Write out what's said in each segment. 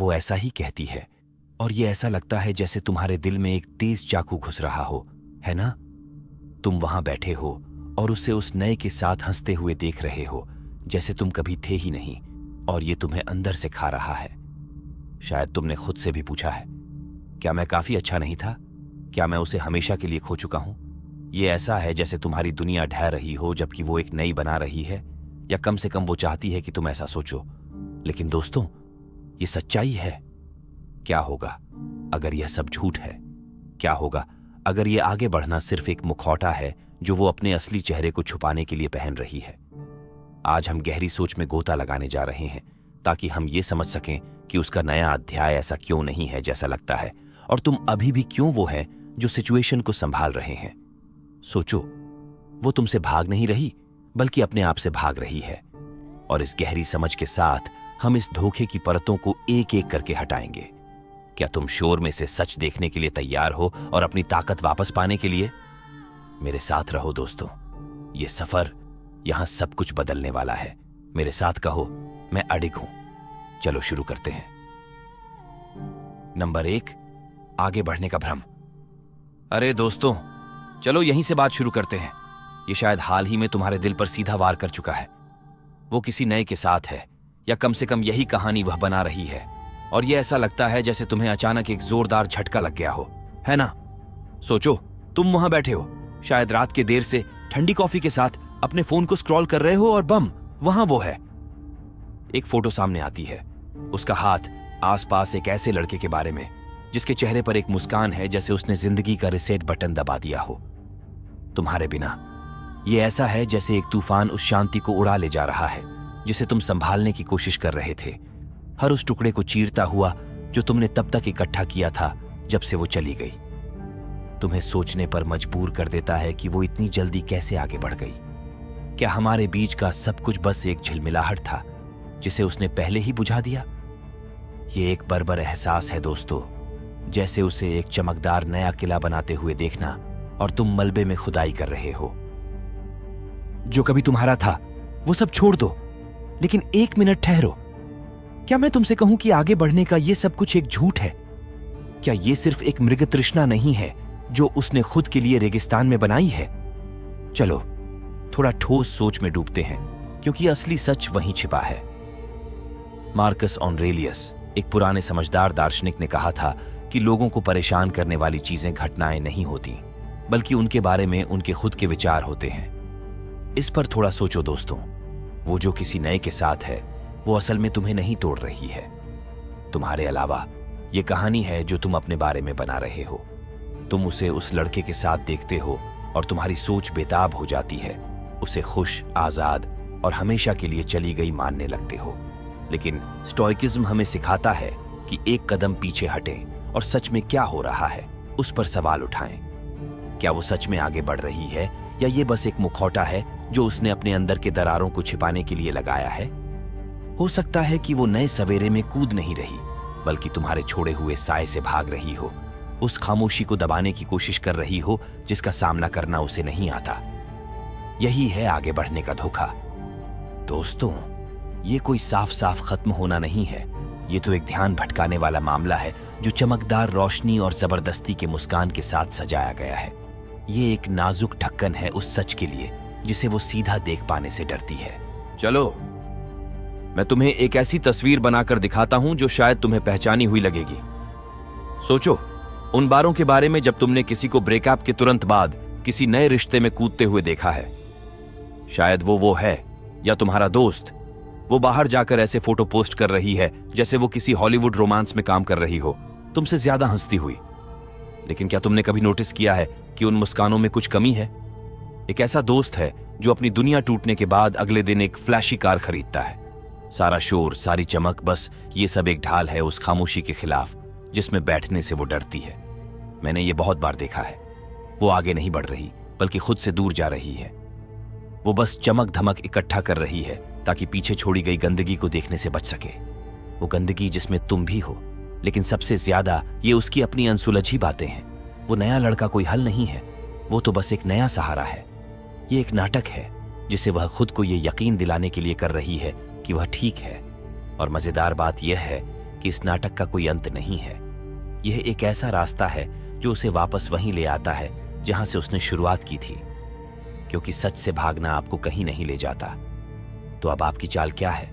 वो ऐसा ही कहती है, और ये ऐसा लगता है जैसे तुम्हारे दिल में एक तेज चाकू घुस रहा हो, है ना? तुम वहां बैठे हो और उसे उस नए के साथ हंसते हुए देख रहे हो, जैसे तुम कभी थे ही नहीं, और ये तुम्हें अंदर से खा रहा है। शायद तुमने खुद से भी पूछा है, क्या मैं काफी अच्छा नहीं था? क्या मैं उसे हमेशा के लिए खो चुका हूं? ये ऐसा है जैसे तुम्हारी दुनिया ढह रही हो जबकि वो एक नई बना रही है, या कम से कम वो चाहती है कि तुम ऐसा सोचो। लेकिन दोस्तों, ये सच्चाई है। क्या होगा अगर यह सब झूठ है? क्या होगा अगर यह आगे बढ़ना सिर्फ एक मुखौटा है जो वो अपने असली चेहरे को छुपाने के लिए पहन रही है? आज हम गहरी सोच में गोता लगाने जा रहे हैं ताकि हम ये समझ सकें कि उसका नया अध्याय ऐसा क्यों नहीं है जैसा लगता है, और तुम अभी भी क्यों वो हैं जो सिचुएशन को संभाल रहे हैं। सोचो, वो तुमसे भाग नहीं रही बल्कि अपने आप से भाग रही है। और इस गहरी समझ के साथ हम इस धोखे की परतों को एक एक करके हटाएंगे। क्या तुम शोर में से सच देखने के लिए तैयार हो और अपनी ताकत वापस पाने के लिए? मेरे साथ रहो दोस्तों, ये सफर, यहां सब कुछ बदलने वाला है। मेरे साथ कहो, मैं अडिग हूं। चलो शुरू करते हैं। नंबर 1, आगे बढ़ने का भ्रम। अरे दोस्तों, चलो यहीं से बात शुरू करते हैं। ये शायद हाल ही में तुम्हारे दिल पर सीधा वार कर चुका है। वो किसी नए के साथ है, या कम से कम यही कहानी वह बना रही है, और ये ऐसा लगता है जैसे तुम्हें अचानक एक जोरदार झटका लग गया हो, है ना? सोचो, तुम वहां बैठे हो, शायद रात के देर से ठंडी कॉफी के साथ अपने फोन को स्क्रॉल कर रहे हो, और बम, वहां वो है। एक फोटो सामने आती है, उसका हाथ आसपास एक ऐसे लड़के के बारे में जिसके चेहरे पर एक मुस्कान है जैसे उसने जिंदगी का रिसेट बटन दबा दिया हो। तुम्हारे बिना ये ऐसा है जैसे एक तूफान उस शांति को उड़ा ले जा रहा है जिसे तुम संभालने की कोशिश कर रहे थे, हर उस टुकड़े को चीरता हुआ जो तुमने तब तक इकट्ठा किया था जब से वो चली गई। तुम्हें सोचने पर मजबूर कर देता है कि वो इतनी जल्दी कैसे आगे बढ़ गई। क्या हमारे बीच का सब कुछ बस एक झिलमिलाहट था जिसे उसने पहले ही बुझा दिया? ये एक बर्बर एहसास है दोस्तों, जैसे उसे एक चमकदार नया किला बनाते हुए देखना और तुम मलबे में खुदाई कर रहे हो। जो कभी तुम्हारा था वो सब छोड़ दो, लेकिन 1 मिनट ठहरो। क्या मैं तुमसे कहूं कि आगे बढ़ने का ये सब कुछ एक झूठ है? क्या ये सिर्फ एक मृग तृष्णा नहीं है जो उसने खुद के लिए रेगिस्तान में बनाई है? चलो थोड़ा ठोस सोच में डूबते हैं, क्योंकि असली सच वहीं छिपा है। मार्कस ऑरेलियस, एक पुराने समझदार दार्शनिक, ने कहा था कि लोगों को परेशान करने वाली चीजें घटनाएं नहीं होती, बल्कि उनके बारे में उनके खुद के विचार होते हैं। इस पर थोड़ा सोचो दोस्तों, वो जो किसी नए के साथ है वो असल में तुम्हें नहीं तोड़ रही है। तुम्हारे अलावा ये कहानी है जो तुम अपने बारे में बना रहे हो। तुम उसे उस लड़के के साथ देखते हो और तुम्हारी सोच बेताब हो जाती है। उसे खुश, आजाद और हमेशा के लिए चली गई मानने लगते हो। लेकिन स्टोइकिज्म हमें सिखाता है कि एक कदम पीछे हटें और सच में क्या हो रहा है उस पर सवाल उठाएं। क्या वो सच में आगे बढ़ रही है, या ये बस एक मुखौटा है जो उसने अपने अंदर के दरारों को छिपाने के लिए लगाया है? हो सकता है कि वो नए सवेरे में कूद नहीं रही, बल्कि तुम्हारे छोड़े हुए साए से भाग रही हो, उस खामोशी को दबाने की कोशिश कर रही हो जिसका सामना करना उसे नहीं आता। यही है आगे बढ़ने का धोखा। दोस्तों, ये कोई साफ साफ खत्म होना नहीं है, ये तो एक ध्यान भटकाने वाला मामला है जो चमकदार रोशनी और जबरदस्ती के मुस्कान के साथ सजाया गया है। ये एक नाजुक ढक्कन है उस सच के लिए जिसे वो सीधा देख पाने से डरती है। चलो मैं तुम्हें एक ऐसी तस्वीर बनाकर दिखाता हूं जो शायद तुम्हें पहचानी हुई लगेगी। सोचो उन बारों के बारे में जब तुमने किसी को ब्रेकअप के तुरंत बाद किसी नए रिश्ते में कूदते हुए देखा है। शायद वो है, या तुम्हारा दोस्त, वो बाहर जाकर ऐसे फोटो पोस्ट कर रही है जैसे वो किसी हॉलीवुड रोमांस में काम कर रही हो, तुमसे ज्यादा हंसती हुई। लेकिन क्या तुमने कभी नोटिस किया है कि उन मुस्कानों में कुछ कमी है? एक ऐसा दोस्त है जो अपनी दुनिया टूटने के बाद अगले दिन एक फ्लैशी कार खरीदता है। सारा शोर, सारी चमक, बस ये सब एक ढाल है उस खामोशी के खिलाफ जिसमें बैठने से वो डरती है। मैंने ये बहुत बार देखा है। वो आगे नहीं बढ़ रही बल्कि खुद से दूर जा रही है। वो बस चमक धमक इकट्ठा कर रही है ताकि पीछे छोड़ी गई गंदगी को देखने से बच सके। वो गंदगी जिसमें तुम भी हो, लेकिन सबसे ज्यादा ये उसकी अपनी अनसुलझी बातें हैं। वो नया लड़का कोई हल नहीं है, वो तो बस एक नया सहारा है। ये एक नाटक है जिसे वह खुद को ये यकीन दिलाने के लिए कर रही है कि वह ठीक है। और मजेदार बात यह है कि इस नाटक का कोई अंत नहीं है। यह एक ऐसा रास्ता है जो उसे वापस वहीं ले आता है जहां से उसने शुरुआत की थी, क्योंकि सच से भागना आपको कहीं नहीं ले जाता। तो अब आपकी चाल क्या है?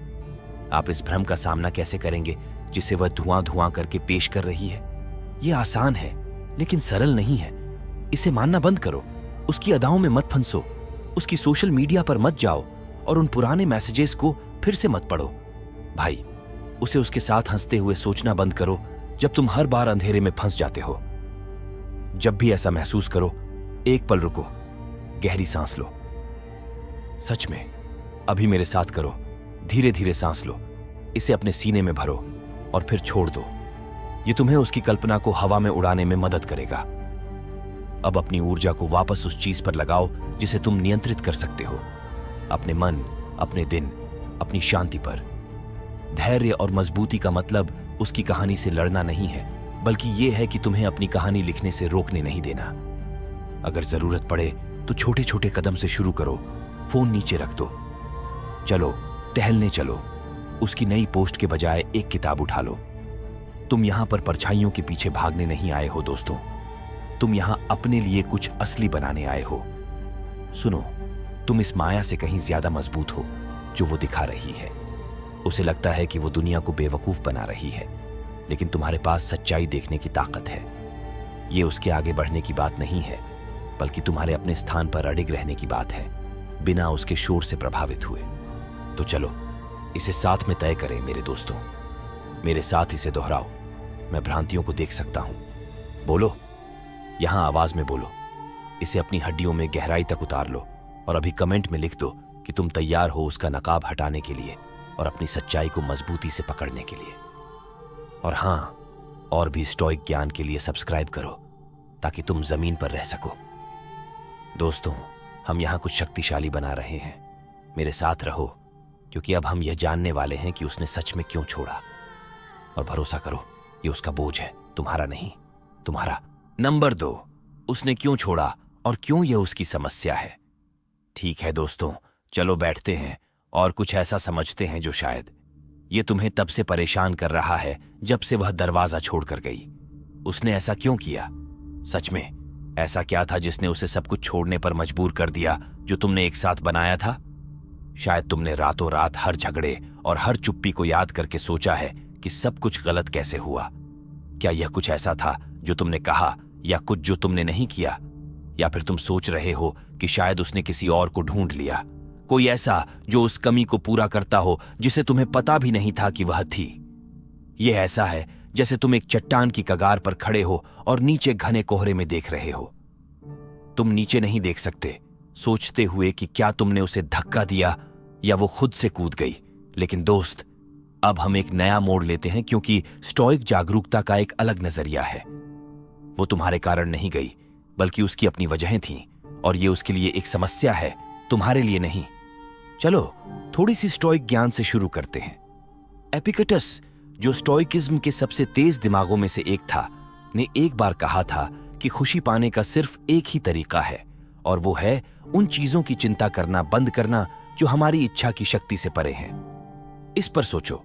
आप इस भ्रम का सामना कैसे करेंगे जिसे वह धुआं धुआं करके पेश कर रही है? यह आसान है लेकिन सरल नहीं है। इसे मानना बंद करो, उसकी अदाओं में मत फंसो, उसकी सोशल मीडिया पर मत जाओ और उन पुराने मैसेजेस को फिर से मत पढ़ो। भाई, उसे उसके साथ हंसते हुए सोचना बंद करो जब तुम हर बार अंधेरे में फंस जाते हो। जब भी ऐसा महसूस करो, एक पल रुको, गहरी सांस लो। सच में, अभी मेरे साथ करो। धीरे धीरे सांस लो, इसे अपने सीने में भरो और फिर छोड़ दो। ये तुम्हें उसकी कल्पना को हवा में उड़ाने में मदद करेगा। अब अपनी ऊर्जा को वापस उस चीज पर लगाओ जिसे तुम नियंत्रित कर सकते हो, अपने मन, अपने दिन, अपनी शांति पर। धैर्य और मजबूती का मतलब उसकी कहानी से लड़ना नहीं है, बल्कि यह है कि तुम्हें अपनी कहानी लिखने से रोकने नहीं देना। अगर जरूरत पड़े तो छोटे छोटे कदम से शुरू करो। फोन नीचे रख दो, चलो टहलने चलो, उसकी नई पोस्ट के बजाय एक किताब उठा लो। तुम यहां पर परछाइयों के पीछे भागने नहीं आए हो दोस्तों, तुम यहां अपने लिए कुछ असली बनाने आए हो। सुनो, तुम इस माया से कहीं ज्यादा मजबूत हो जो वो दिखा रही है। उसे लगता है कि वो दुनिया को बेवकूफ बना रही है, लेकिन तुम्हारे पास सच्चाई देखने की ताकत है। ये उसके आगे बढ़ने की बात नहीं है, बल्कि तुम्हारे अपने स्थान पर अडिग रहने की बात है, बिना उसके शोर से प्रभावित हुए। तो चलो इसे साथ में तय करें मेरे दोस्तों, मेरे साथ इसे दोहराओ। मैं भ्रांतियों को देख सकता हूं। बोलो, यहां आवाज में बोलो, इसे अपनी हड्डियों में गहराई तक उतार लो और अभी कमेंट में लिख दो कि तुम तैयार हो उसका नकाब हटाने के लिए और अपनी सच्चाई को मजबूती से पकड़ने के लिए। और हां, और भी स्टोइक ज्ञान के लिए सब्सक्राइब करो ताकि तुम जमीन पर रह सको। दोस्तों, हम यहां कुछ शक्तिशाली बना रहे हैं। मेरे साथ रहो, क्योंकि अब हम यह जानने वाले हैं कि उसने सच में क्यों छोड़ा। और भरोसा करो, ये उसका बोझ है, तुम्हारा नहीं। तुम्हारा। नंबर 2, उसने क्यों छोड़ा और क्यों यह उसकी समस्या है। ठीक है दोस्तों, चलो बैठते हैं और कुछ ऐसा समझते हैं जो शायद ये तुम्हें तब से परेशान कर रहा है जब से वह दरवाजा छोड़कर गई। उसने ऐसा क्यों किया? सच में ऐसा क्या था जिसने उसे सब कुछ छोड़ने पर मजबूर कर दिया जो तुमने एक साथ बनाया था? शायद तुमने रातों रात हर झगड़े और हर चुप्पी को याद करके सोचा है कि सब कुछ गलत कैसे हुआ। क्या यह कुछ ऐसा था जो तुमने कहा या कुछ जो तुमने नहीं किया? या फिर तुम सोच रहे हो कि शायद उसने किसी और को ढूंढ लिया, कोई ऐसा जो उस कमी को पूरा करता हो जिसे तुम्हें पता भी नहीं था कि वह थी। यह ऐसा है जैसे तुम एक चट्टान की कगार पर खड़े हो और नीचे घने कोहरे में देख रहे हो। तुम नीचे नहीं देख सकते, सोचते हुए कि क्या तुमने उसे धक्का दिया या वो खुद से कूद गई। लेकिन दोस्त, अब हम एक नया मोड़ लेते हैं, क्योंकि स्टोइक जागरूकता का एक अलग नजरिया है। वो तुम्हारे कारण नहीं गई, बल्कि उसकी अपनी वजहें थीं, और ये उसके लिए एक समस्या है, तुम्हारे लिए नहीं। चलो थोड़ी सी स्टोइक ज्ञान से शुरू करते हैं। एपिक्टेटस, जो स्टोइकिज्म के सबसे तेज दिमागों में से एक था, ने एक बार कहा था कि खुशी पाने का सिर्फ एक ही तरीका है, और वो है उन चीजों की चिंता करना बंद करना जो हमारी इच्छा की शक्ति से परे हैं। इस पर सोचो।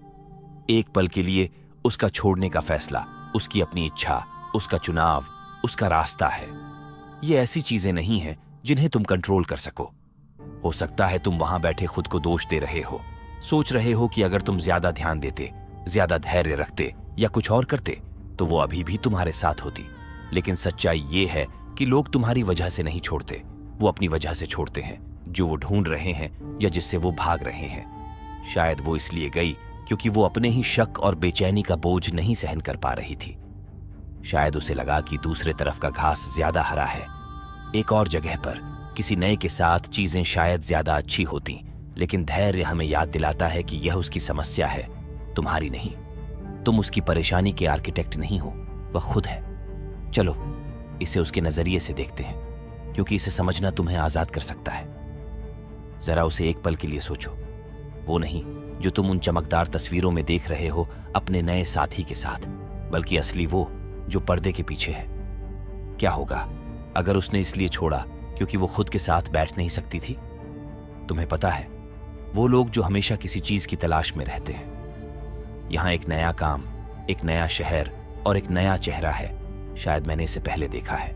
एक पल के लिए उसका छोड़ने का फैसला उसकी अपनी इच्छा, उसका चुनाव, उसका रास्ता है। ये ऐसी चीजें नहीं हैं जिन्हें तुम कंट्रोल कर सको। हो सकता है तुम वहां बैठे खुद को दोष दे रहे हो, सोच रहे हो कि अगर तुम ज्यादा ध्यान देते, ज्यादा धैर्य रखते या कुछ और करते तो वो अभी भी तुम्हारे साथ होती। लेकिन सच्चाई ये है कि लोग तुम्हारी वजह से नहीं छोड़ते, वो अपनी वजह से छोड़ते हैं, जो वो ढूंढ रहे हैं या जिससे वो भाग रहे हैं। शायद वो इसलिए गई क्योंकि वो अपने ही शक और बेचैनी का बोझ नहीं सहन कर पा रही थी। शायद उसे लगा कि दूसरे तरफ का घास ज्यादा हरा है। एक और जगह पर किसी नए के साथ चीजें शायद ज्यादा अच्छी होती, लेकिन धैर्य हमें याद दिलाता है कि यह उसकी समस्या है, तुम्हारी नहीं। तुम उसकी परेशानी के आर्किटेक्ट नहीं हो, वह खुद है। चलो इसे उसके नजरिए से देखते हैं, क्योंकि इसे समझना तुम्हें आजाद कर सकता है। जरा उसे एक पल के लिए सोचो, वो नहीं जो तुम उन चमकदार तस्वीरों में देख रहे हो अपने नए साथी के साथ, बल्कि असली वो जो पर्दे के पीछे है। क्या होगा अगर उसने इसलिए छोड़ा क्योंकि वो खुद के साथ बैठ नहीं सकती थी? तुम्हें पता है, वो लोग जो हमेशा किसी चीज की तलाश में रहते हैं, यहां एक नया काम, एक नया शहर और एक नया चेहरा है। शायद मैंने इसे पहले देखा है।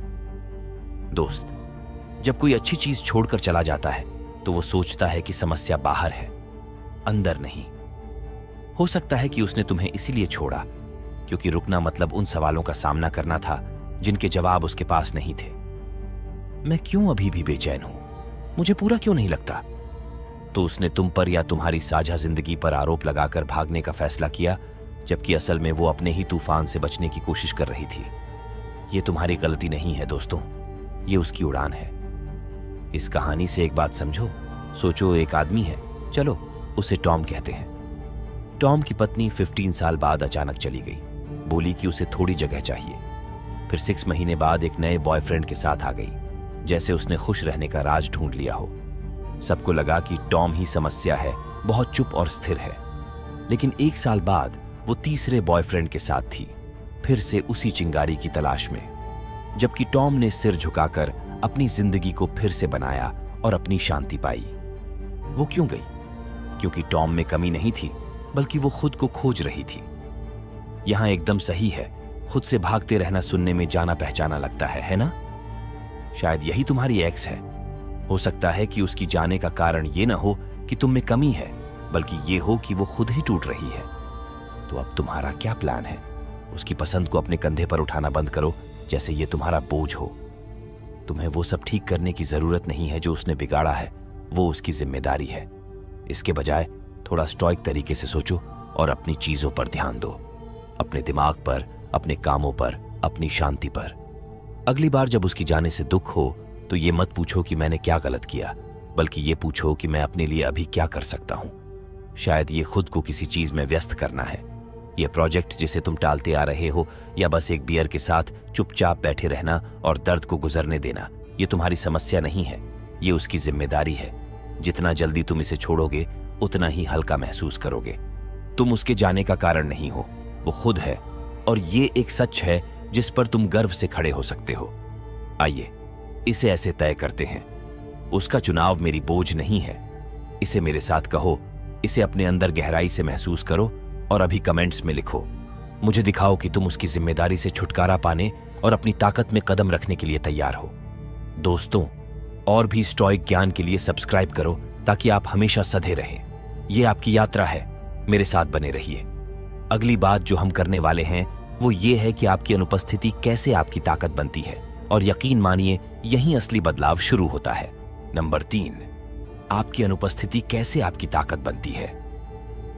दोस्त, जब कोई अच्छी चीज छोड़कर चला जाता है तो वो सोचता है कि समस्या बाहर है, अंदर नहीं। हो सकता है कि उसने तुम्हें इसीलिए छोड़ा क्योंकि रुकना मतलब उन सवालों का सामना करना था जिनके जवाब उसके पास नहीं थे। मैं क्यों अभी भी बेचैन हूं? मुझे पूरा क्यों नहीं लगता? तो उसने तुम पर या तुम्हारी साझा जिंदगी पर आरोप लगाकर भागने का फैसला किया, जबकि असल में वो अपने ही तूफान से बचने की कोशिश कर रही थी। ये तुम्हारी गलती नहीं है दोस्तों, ये उसकी उड़ान है। इस कहानी से एक बात समझो। सोचो, एक आदमी है, चलो उसे टॉम कहते हैं। टॉम की पत्नी 15 साल बाद अचानक चली गई। बोली कि उसे थोड़ी जगह चाहिए। फिर 6 महीने बाद एक नए बॉयफ्रेंड के साथ आ गई, जैसे उसने खुश रहने का राज ढूंढ लिया हो। सबको लगा कि टॉम ही समस्या है, बहुत चुप और स्थिर है। लेकिन 1 साल बाद वो तीसरे बॉयफ्रेंड के साथ थी, फिर से उसी चिंगारी की तलाश में। जबकि टॉम ने सिर झुकाकर अपनी जिंदगी को फिर से बनाया और अपनी शांति पाई। वो क्यों गई? क्योंकि टॉम में कमी नहीं थी, बल्कि वो खुद को खोज रही थी। यहां एकदम सही है, खुद से भागते रहना सुनने में जाना पहचाना लगता है ना? शायद यही तुम्हारी एक्स है। हो सकता है कि उसकी जाने का कारण ये ना हो कि तुम में कमी है, बल्कि ये हो कि वो खुद ही टूट रही है। तो अब तुम्हारा क्या प्लान है? उसकी पसंद को अपने कंधे पर उठाना बंद करो, जैसे ये तुम्हारा बोझ हो। तुम्हें वो सब ठीक करने की जरूरत नहीं है जो उसने बिगाड़ा है, वो उसकी जिम्मेदारी है। इसके बजाय थोड़ा स्टॉइक तरीके से सोचो और अपनी चीजों पर ध्यान दो, अपने दिमाग पर, अपने कामों पर, अपनी शांति पर। अगली बार जब उसकी जाने से दुख हो तो ये मत पूछो कि मैंने क्या गलत किया, बल्कि ये पूछो कि मैं अपने लिए अभी क्या कर सकता हूं। शायद ये खुद को किसी चीज में व्यस्त करना है। यह प्रोजेक्ट जिसे तुम टालते आ रहे हो, या बस एक बियर के साथ चुपचाप बैठे रहना और दर्द को गुजरने देना, ये तुम्हारी समस्या नहीं है, ये उसकी जिम्मेदारी है। जितना जल्दी तुम इसे छोड़ोगे उतना ही हल्का महसूस करोगे। तुम उसके जाने का कारण नहीं हो, वो खुद है। और ये एक सच है जिस पर तुम गर्व से खड़े हो सकते हो। आइए इसे ऐसे तय करते हैं। उसका चुनाव मेरी बोझ नहीं है। इसे मेरे साथ कहो, इसे अपने अंदर गहराई से महसूस करो और अभी कमेंट्स में लिखो। मुझे दिखाओ कि तुम उसकी जिम्मेदारी से छुटकारा पाने और अपनी ताकत में कदम रखने के लिए तैयार हो। दोस्तों, और भी स्टॉइक ज्ञान के लिए सब्सक्राइब करो ताकि आप हमेशा सधे रहें। यह आपकी यात्रा है, मेरे साथ बने रहिए। अगली बात जो हम करने वाले हैं वो ये है कि आपकी अनुपस्थिति कैसे आपकी ताकत बनती है, और यकीन मानिए यहीं असली बदलाव शुरू होता है। नंबर 3, आपकी अनुपस्थिति कैसे आपकी ताकत बनती है।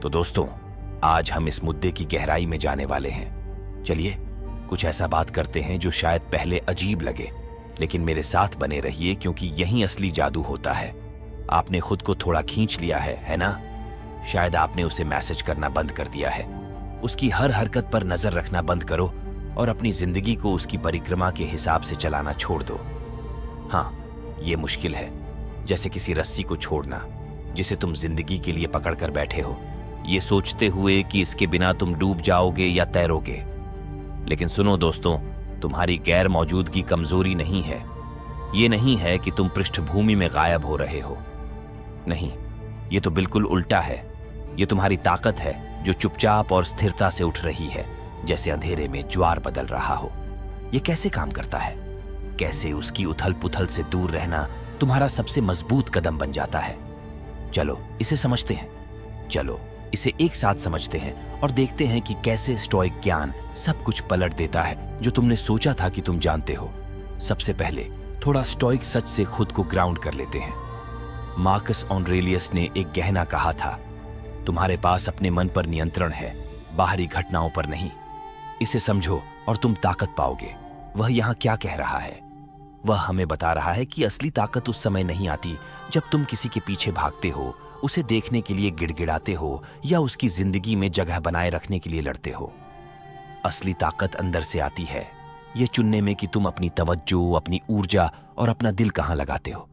तो दोस्तों, आज हम इस मुद्दे की गहराई में जाने वाले हैं। चलिए कुछ ऐसा बात करते हैं जो शायद पहले अजीब लगे, लेकिन मेरे साथ बने रहिए क्योंकि यहीं असली जादू होता है। आपने खुद को थोड़ा खींच लिया है ना? शायद आपने उसे मैसेज करना बंद कर दिया है। उसकी हर हरकत पर नजर रखना बंद करो और अपनी जिंदगी को उसकी परिक्रमा के हिसाब से चलाना छोड़ दो। हाँ, ये मुश्किल है, जैसे किसी रस्सी को छोड़ना जिसे तुम जिंदगी के लिए पकड़ कर बैठे हो, ये सोचते हुए कि इसके बिना तुम डूब जाओगे या तैरोगे। लेकिन सुनो दोस्तों, तुम्हारी गैर मौजूदगी कमजोरी नहीं है। ये नहीं है कि तुम पृष्ठभूमि में गायब हो रहे हो। नहीं, ये तो बिल्कुल उल्टा है। ये तुम्हारी ताकत है जो चुपचाप और स्थिरता से उठ रही है, जैसे अंधेरे में ज्वार बदल रहा हो। ये कैसे काम करता है? कैसे उसकी उथल पुथल से दूर रहना तुम्हारा सबसे मजबूत कदम बन जाता है। चलो इसे समझते हैं। चलो इसे एक साथ समझते हैं और देखते हैं कि कैसे स्टोइक ज्ञान सब कुछ पलट देता है जो तुमने सोचा था कि तुम जानते हो। सबसे पहले थोड़ा स्टोइक सच से खुद को ग्राउंड कर लेते हैं। मार्कस ऑरेलियस ने एक गहना कहा था, तुम्हारे पास अपने मन पर नियंत्रण है, बाहरी घटनाओं पर नहीं। इसे समझो और तुम ताकत पाओगे। वह यहाँ क्या कह रहा है? वह हमें बता रहा है कि असली ताकत उस समय नहीं आती जब तुम किसी के पीछे भागते हो, उसे देखने के लिए गिड़गिड़ाते हो या उसकी जिंदगी में जगह बनाए रखने के लिए लड़ते हो। असली ताकत अंदर से आती है, यह चुनने में कि तुम अपनी तवज्जो, अपनी ऊर्जा और अपना दिल कहां लगाते हो।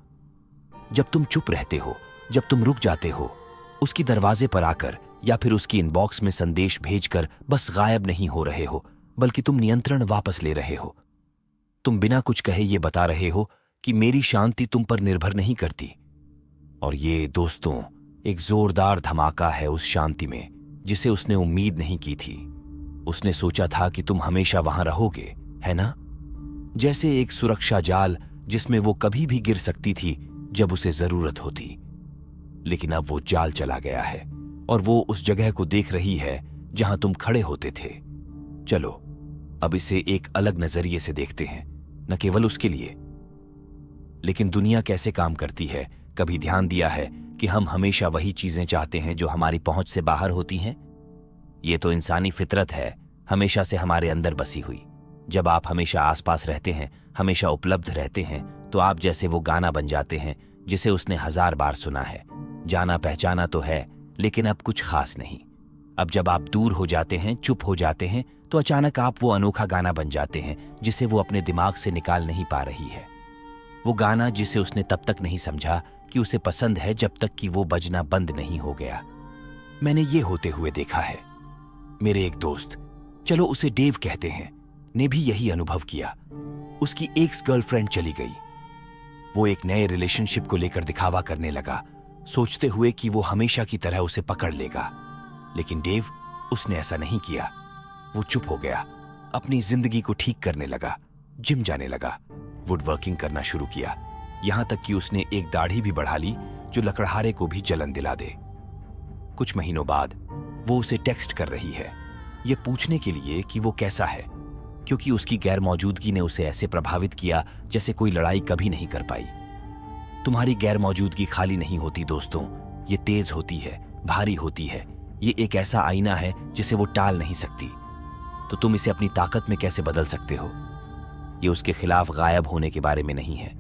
जब तुम चुप रहते हो, जब तुम रुक जाते हो, उसकी दरवाजे पर आकर या फिर उसकी इनबॉक्स में संदेश भेजकर बस गायब नहीं हो रहे हो, बल्कि तुम नियंत्रण वापस ले रहे हो। तुम बिना कुछ कहे ये बता रहे हो कि मेरी शांति तुम पर निर्भर नहीं करती। और ये दोस्तों, एक जोरदार धमाका है उस शांति में जिसे उसने उम्मीद नहीं की थी। उसने सोचा था कि तुम हमेशा वहां रहोगे, है ना? जैसे एक सुरक्षा जाल जिसमें वो कभी भी गिर सकती थी जब उसे जरूरत होती। लेकिन अब वो जाल चला गया है और वो उस जगह को देख रही है जहां तुम खड़े होते थे। चलो अब इसे एक अलग नजरिए से देखते हैं, न केवल उसके लिए। लेकिन दुनिया कैसे काम करती है, कभी ध्यान दिया है कि हम हमेशा वही चीजें चाहते हैं जो हमारी पहुंच से बाहर होती हैं? ये तो इंसानी फितरत है, हमेशा से हमारे अंदर बसी हुई। जब आप हमेशा आसपास रहते हैं, हमेशा उपलब्ध रहते हैं, तो आप जैसे वो गाना बन जाते हैं जिसे उसने 1000 बार सुना है। जाना पहचाना तो है, लेकिन अब कुछ खास नहीं। अब जब आप दूर हो जाते हैं, चुप हो जाते हैं, तो अचानक आप वो अनोखा गाना बन जाते हैं जिसे वो अपने दिमाग से निकाल नहीं पा रही है। वो गाना जिसे उसने तब तक नहीं समझा कि उसे पसंद है, जब तक कि वो बजना बंद नहीं हो गया। मैंने ये होते हुए देखा है। मेरे एक दोस्त, चलो उसे डेव कहते हैं, ने भी यही अनुभव किया। उसकी एक्स गर्लफ्रेंड चली गई। वो एक नए रिलेशनशिप को लेकर दिखावा करने लगा, सोचते हुए कि वो हमेशा की तरह उसे पकड़ लेगा। लेकिन डेव, उसने ऐसा नहीं किया। वो चुप हो गया, अपनी जिंदगी को ठीक करने लगा, जिम जाने लगा, वुड वर्किंग करना शुरू किया, यहां तक कि उसने एक दाढ़ी भी बढ़ा ली जो लकड़हारे को भी जलन दिला दे। कुछ महीनों बाद वो उसे टेक्स्ट कर रही है, ये पूछने के लिए कि वो कैसा है, क्योंकि उसकी गैर मौजूदगी ने उसे ऐसे प्रभावित किया जैसे कोई लड़ाई कभी नहीं कर पाई। तुम्हारी गैर मौजूदगी खाली नहीं होती दोस्तों, ये तेज होती है, भारी होती है। ये एक ऐसा आईना है जिसे वो टाल नहीं सकती। तो तुम इसे अपनी ताकत में कैसे बदल सकते हो? ये उसके खिलाफ गायब होने के बारे में नहीं है।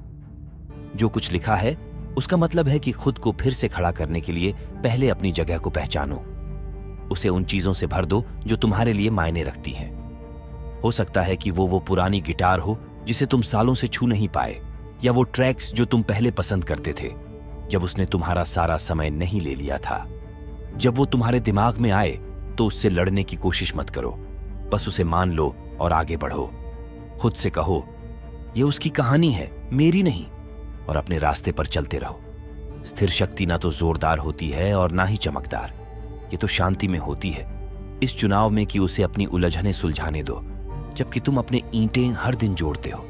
जो कुछ लिखा है उसका मतलब है कि खुद को फिर से खड़ा करने के लिए पहले अपनी जगह को पहचानो। उसे उन चीजों से भर दो जो तुम्हारे लिए मायने रखती हैं। हो सकता है कि वो पुरानी गिटार हो जिसे तुम सालों से छू नहीं पाए, या वो ट्रैक्स जो तुम पहले पसंद करते थे जब उसने तुम्हारा सारा समय नहीं ले लिया था। जब वो तुम्हारे दिमाग में आए तो उससे लड़ने की कोशिश मत करो, बस उसे मान लो और आगे बढ़ो। खुद से कहो, ये उसकी कहानी है, मेरी नहीं, और अपने रास्ते पर चलते रहो। स्थिर शक्ति ना तो जोरदार होती है और ना ही चमकदार, ये तो शांति में होती है। इस चुनाव में कि उसे अपनी उलझनें सुलझाने दो, जबकि तुम अपने ईंटें हर दिन जोड़ते हो।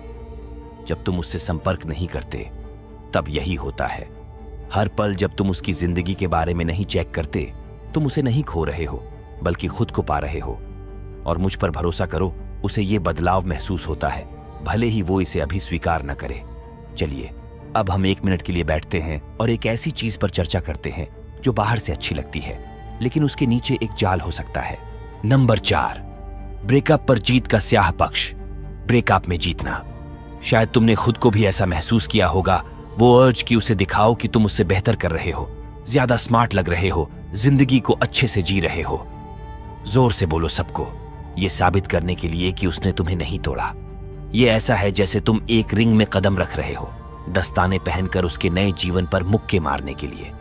जब तुम उससे संपर्क नहीं करते तब यही होता है। हर पल जब तुम उसकी जिंदगी के बारे में नहीं चेक करते, तुम उसे नहीं खो रहे हो बल्कि खुद को पा रहे हो। और मुझ पर भरोसा करो, उसे ये बदलाव महसूस होता है, भले ही वो इसे अभी स्वीकार न करे। चलिए अब हम 1 मिनट के लिए बैठते हैं और एक ऐसी चीज पर चर्चा करते हैं जो बाहर से अच्छी लगती है, लेकिन उसके नीचे एक जाल हो सकता है। नंबर 4, ब्रेकअप पर जीत का स्याह पक्ष। ब्रेकअप में जीतना। शायद तुमने खुद को भी ऐसा महसूस किया होगा, वो अर्ज कि उसे दिखाओ कि तुम उससे बेहतर कर रहे हो, ज्यादा स्मार्ट लग रहे हो, जिंदगी को अच्छे से जी रहे हो। जोर से बोलो सबको, ये साबित करने के लिए कि उसने तुम्हें नहीं तोड़ा। ये ऐसा है जैसे तुम एक रिंग में कदम रख रहे हो, दस्ताने पहनकर उसके नए जीवन पर मुक्के मारने के लिए।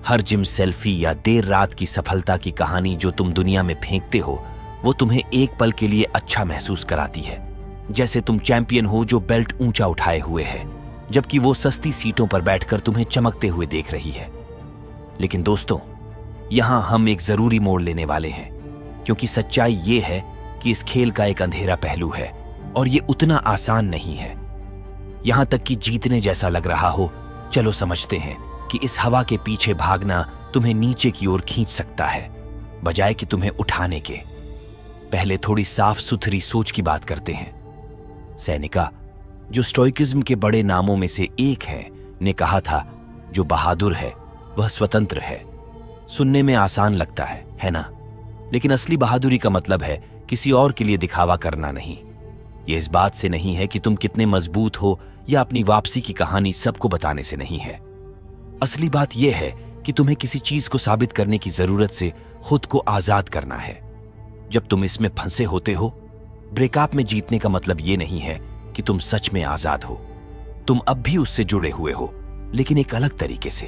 हर जिम सेल्फी या देर रात की सफलता की कहानी जो तुम दुनिया में फेंकते हो, वो तुम्हें एक पल के लिए अच्छा महसूस कराती है, जैसे तुम चैंपियन हो जो बेल्ट ऊंचा उठाए हुए है, जबकि वो सस्ती सीटों पर बैठकर तुम्हें चमकते हुए देख रही है। लेकिन दोस्तों, यहां हम एक जरूरी मोड़ लेने वाले हैं, क्योंकि सच्चाई ये है कि इस खेल का एक अंधेरा पहलू है और ये उतना आसान नहीं है। यहां तक कि जीतने जैसा लग रहा हो, चलो समझते हैं कि इस हवा के पीछे भागना तुम्हें नीचे की ओर खींच सकता है, बजाय कि तुम्हें उठाने के। पहले थोड़ी साफ सुथरी सोच की बात करते हैं। सैनिका, जो स्टोइकिज्म के बड़े नामों में से एक है, ने कहा था, जो बहादुर है वह स्वतंत्र है। सुनने में आसान लगता है ना? लेकिन असली बहादुरी का मतलब है किसी और के लिए दिखावा करना नहीं। यह इस बात से नहीं है कि तुम कितने मजबूत हो, या अपनी वापसी की कहानी सबको बताने से नहीं है। असली बात यह है कि तुम्हें किसी चीज को साबित करने की जरूरत से खुद को आजाद करना है। जब तुम इसमें फंसे होते हो, ब्रेकअप में जीतने का मतलब यह नहीं है कि तुम सच में आजाद हो। तुम अब भी उससे जुड़े हुए हो, लेकिन एक अलग तरीके से।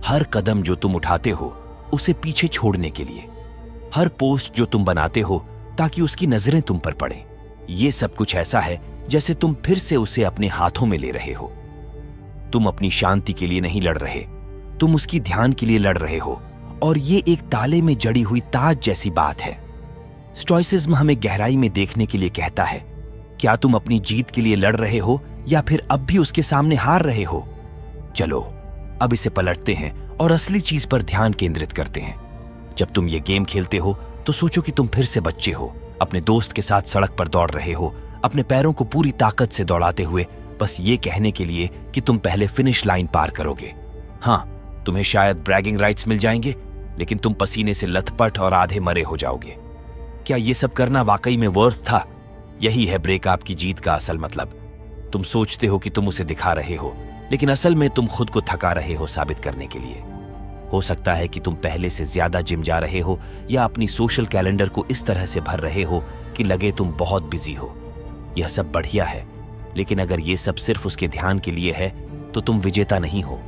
हर कदम जो तुम उठाते हो उसे पीछे छोड़ने के लिए, हर पोस्ट जो तुम बनाते हो ताकि उसकी नजरें तुम पर पड़े, ये सब कुछ ऐसा है जैसे तुम फिर से उसे अपने हाथों में ले रहे हो। तुम अपनी शांति के लिए नहीं लड़ रहे, तुम उसकी ध्यान के लिए लड़ रहे हो। और ये एक ताले में जड़ी हुई ताज जैसी बात है। स्टोइसिज्म हमें गहराई में देखने के लिए कहता है। क्या तुम अपनी जीत के लिए लड़ रहे हो या फिर अब भी उसके सामने हार रहे हो? चलो अब इसे पलटते हैं और असली चीज पर ध्यान केंद्रित करते हैं। जब तुम ये गेम खेलते हो तो सोचो कि तुम फिर से बच्चे हो, अपने दोस्त के साथ सड़क पर दौड़ रहे हो, अपने पैरों को पूरी ताकत से दौड़ाते हुए, बस ये कहने के लिए कि तुम पहले फिनिश लाइन पार करोगे। हाँ, तुम्हें शायद ब्रैगिंग राइट्स मिल जाएंगे, लेकिन तुम पसीने से लथपथ और आधे मरे हो जाओगे। क्या ये सब करना वाकई में वर्थ था? यही है ब्रेकअप की जीत का असल मतलब। तुम सोचते हो कि तुम उसे दिखा रहे हो, लेकिन असल में तुम खुद को थका रहे हो साबित करने के लिए। हो सकता है कि तुम पहले से ज्यादा जिम जा रहे हो या अपनी सोशल कैलेंडर को इस तरह से भर रहे हो कि लगे तुम बहुत बिजी हो। यह सब बढ़िया है, लेकिन अगर ये सब सिर्फ उसके ध्यान के लिए है तो तुम विजेता नहीं हो।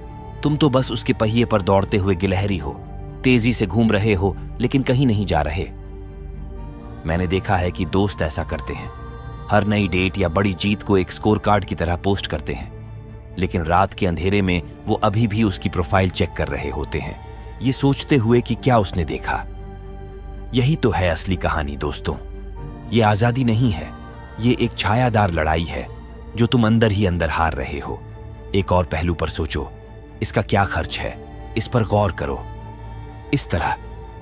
तुम तो बस उसके पहिए पर दौड़ते हुए गिलहरी हो, तेजी से घूम रहे हो लेकिन कहीं नहीं जा रहे। मैंने देखा है कि दोस्त ऐसा करते हैं, हर नई डेट या बड़ी जीत को एक स्कोर कार्ड की तरह पोस्ट करते हैं, लेकिन रात के अंधेरे में वो अभी भी उसकी प्रोफाइल चेक कर रहे होते हैं, ये सोचते हुए कि क्या उसने देखा। यही तो है असली कहानी दोस्तों। ये आजादी नहीं है, ये एक छायादार लड़ाई है जो तुम अंदर ही अंदर हार रहे हो। एक और पहलू पर सोचो, इसका क्या खर्च है, इस पर गौर करो। इस तरह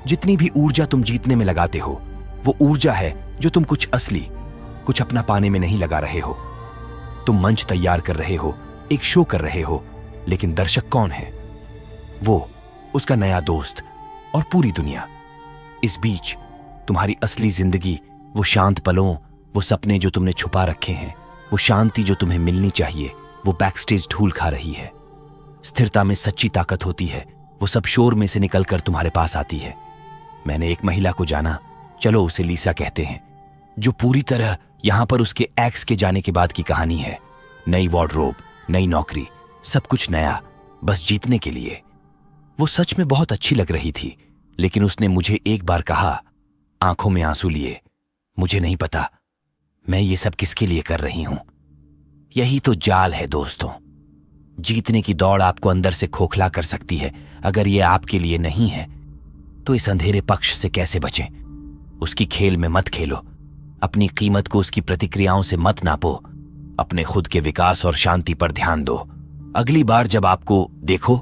जितनी भी ऊर्जा तुम जीतने में लगाते हो, वो ऊर्जा है जो तुम कुछ असली, कुछ अपना पाने में नहीं लगा रहे हो। तुम मंच तैयार कर रहे हो, एक शो कर रहे हो, लेकिन दर्शक कौन है? वो, उसका नया दोस्त और पूरी दुनिया। इस बीच तुम्हारी असली जिंदगी, वो शांत पलों, वो सपने जो तुमने छुपा रखे हैं, वो शांति जो तुम्हें मिलनी चाहिए, वो बैकस्टेज धूल खा रही है। स्थिरता में सच्ची ताकत होती है, वो सब शोर में से निकलकर तुम्हारे पास आती है। मैंने एक महिला को जाना, चलो उसे लीसा कहते हैं, जो पूरी तरह यहां पर उसके एक्स के जाने के बाद की कहानी है। नई वार्डरोब, नई नौकरी, सब कुछ नया, बस जीतने के लिए। वो सच में बहुत अच्छी लग रही थी, लेकिन उसने मुझे एक बार कहा, आंखों में आंसू लिए, मुझे नहीं पता मैं ये सब किसके लिए कर रही हूं। यही तो जाल है दोस्तों। जीतने की दौड़ आपको अंदर से खोखला कर सकती है। अगर ये आपके लिए नहीं है तो इस अंधेरे पक्ष से कैसे बचें? उसकी खेल में मत खेलो, अपनी कीमत को उसकी प्रतिक्रियाओं से मत नापो, अपने खुद के विकास और शांति पर ध्यान दो। अगली बार जब आपको देखो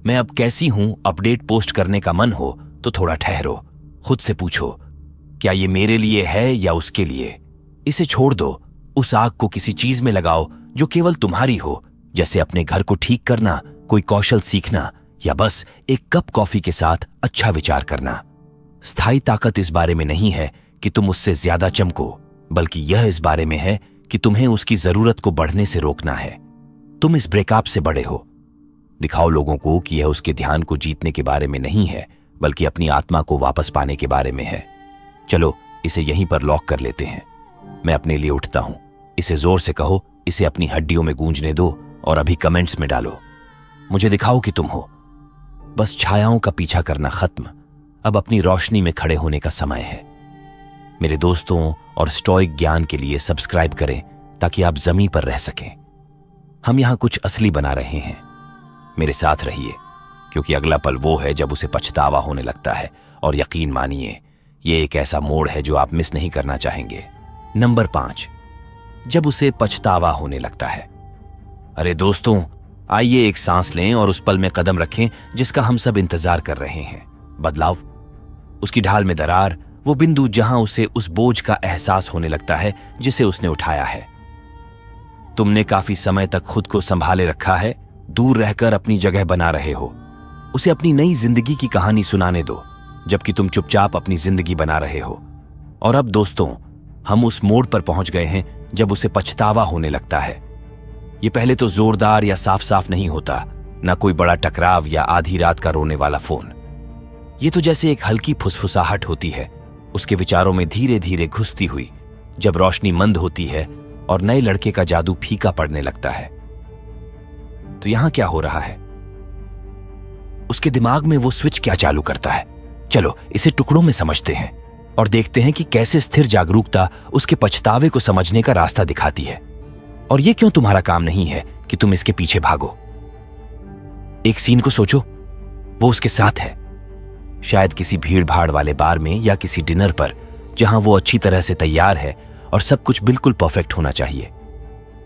मैं अब कैसी हूं अपडेट पोस्ट करने का मन हो, तो थोड़ा ठहरो, खुद से पूछो, क्या ये मेरे लिए है या उसके लिए? इसे छोड़ दो, उस आग को किसी चीज में लगाओ जो केवल तुम्हारी हो, जैसे अपने घर को ठीक करना, कोई कौशल सीखना, या बस एक कप कॉफी के साथ अच्छा विचार करना। स्थायी ताकत इस बारे में नहीं है कि तुम उससे ज्यादा चमको, बल्कि यह इस बारे में है कि तुम्हें उसकी जरूरत को बढ़ने से रोकना है। तुम इस ब्रेकअप से बड़े हो। दिखाओ लोगों को कि यह उसके ध्यान को जीतने के बारे में नहीं है, बल्कि अपनी आत्मा को वापस पाने के बारे में है। चलो इसे यहीं पर लॉक कर लेते हैं। मैं अपने लिए उठता हूं। इसे जोर से कहो, इसे अपनी हड्डियों में गूंजने दो और अभी कमेंट्स में डालो। मुझे दिखाओ कि तुम हो। बस छायाओं का पीछा करना खत्म, अब अपनी रोशनी में खड़े होने का समय है। मेरे दोस्तों और स्टोइक ज्ञान के लिए सब्सक्राइब करें ताकि आप जमीन पर रह सकें। हम यहां कुछ असली बना रहे हैं। मेरे साथ रहिए, क्योंकि अगला पल वो है जब उसे पछतावा होने लगता है, और यकीन मानिए ये एक ऐसा मोड़ है जो आप मिस नहीं करना चाहेंगे। नंबर 5, जब उसे पछतावा होने लगता है। अरे दोस्तों, आइए एक सांस लें और उस पल में कदम रखें जिसका हम सब इंतजार कर रहे हैं। बदलाव, उसकी ढाल में दरार, वो बिंदु जहां उसे उस बोझ का एहसास होने लगता है जिसे उसने उठाया है। तुमने काफी समय तक खुद को संभाले रखा है, दूर रहकर अपनी जगह बना रहे हो। उसे अपनी नई जिंदगी की कहानी सुनाने दो, जबकि तुम चुपचाप अपनी जिंदगी बना रहे हो। और अब दोस्तों, हम उस मोड़ पर पहुंच गए हैं जब उसे पछतावा होने लगता है। ये पहले तो जोरदार या साफ साफ नहीं होता, ना कोई बड़ा टकराव या आधी रात का रोने वाला फोन। ये तो जैसे एक हल्की फुसफुसाहट होती है, उसके विचारों में धीरे धीरे घुसती हुई, जब रोशनी मंद होती है और नए लड़के का जादू फीका पड़ने लगता है। तो यहां क्या हो रहा है? उसके दिमाग में वो स्विच क्या चालू करता है? चलो इसे टुकड़ों में समझते हैं और देखते हैं कि कैसे स्थिर जागरूकता उसके पछतावे को समझने का रास्ता दिखाती है। और ये क्यों तुम्हारा काम नहीं है कि तुम इसके पीछे भागो। एक सीन को सोचो, वो उसके साथ है, शायद किसी भीड़ भाड़ वाले बार में या किसी डिनर पर, जहां वो अच्छी तरह से तैयार है और सब कुछ बिल्कुल परफेक्ट होना चाहिए।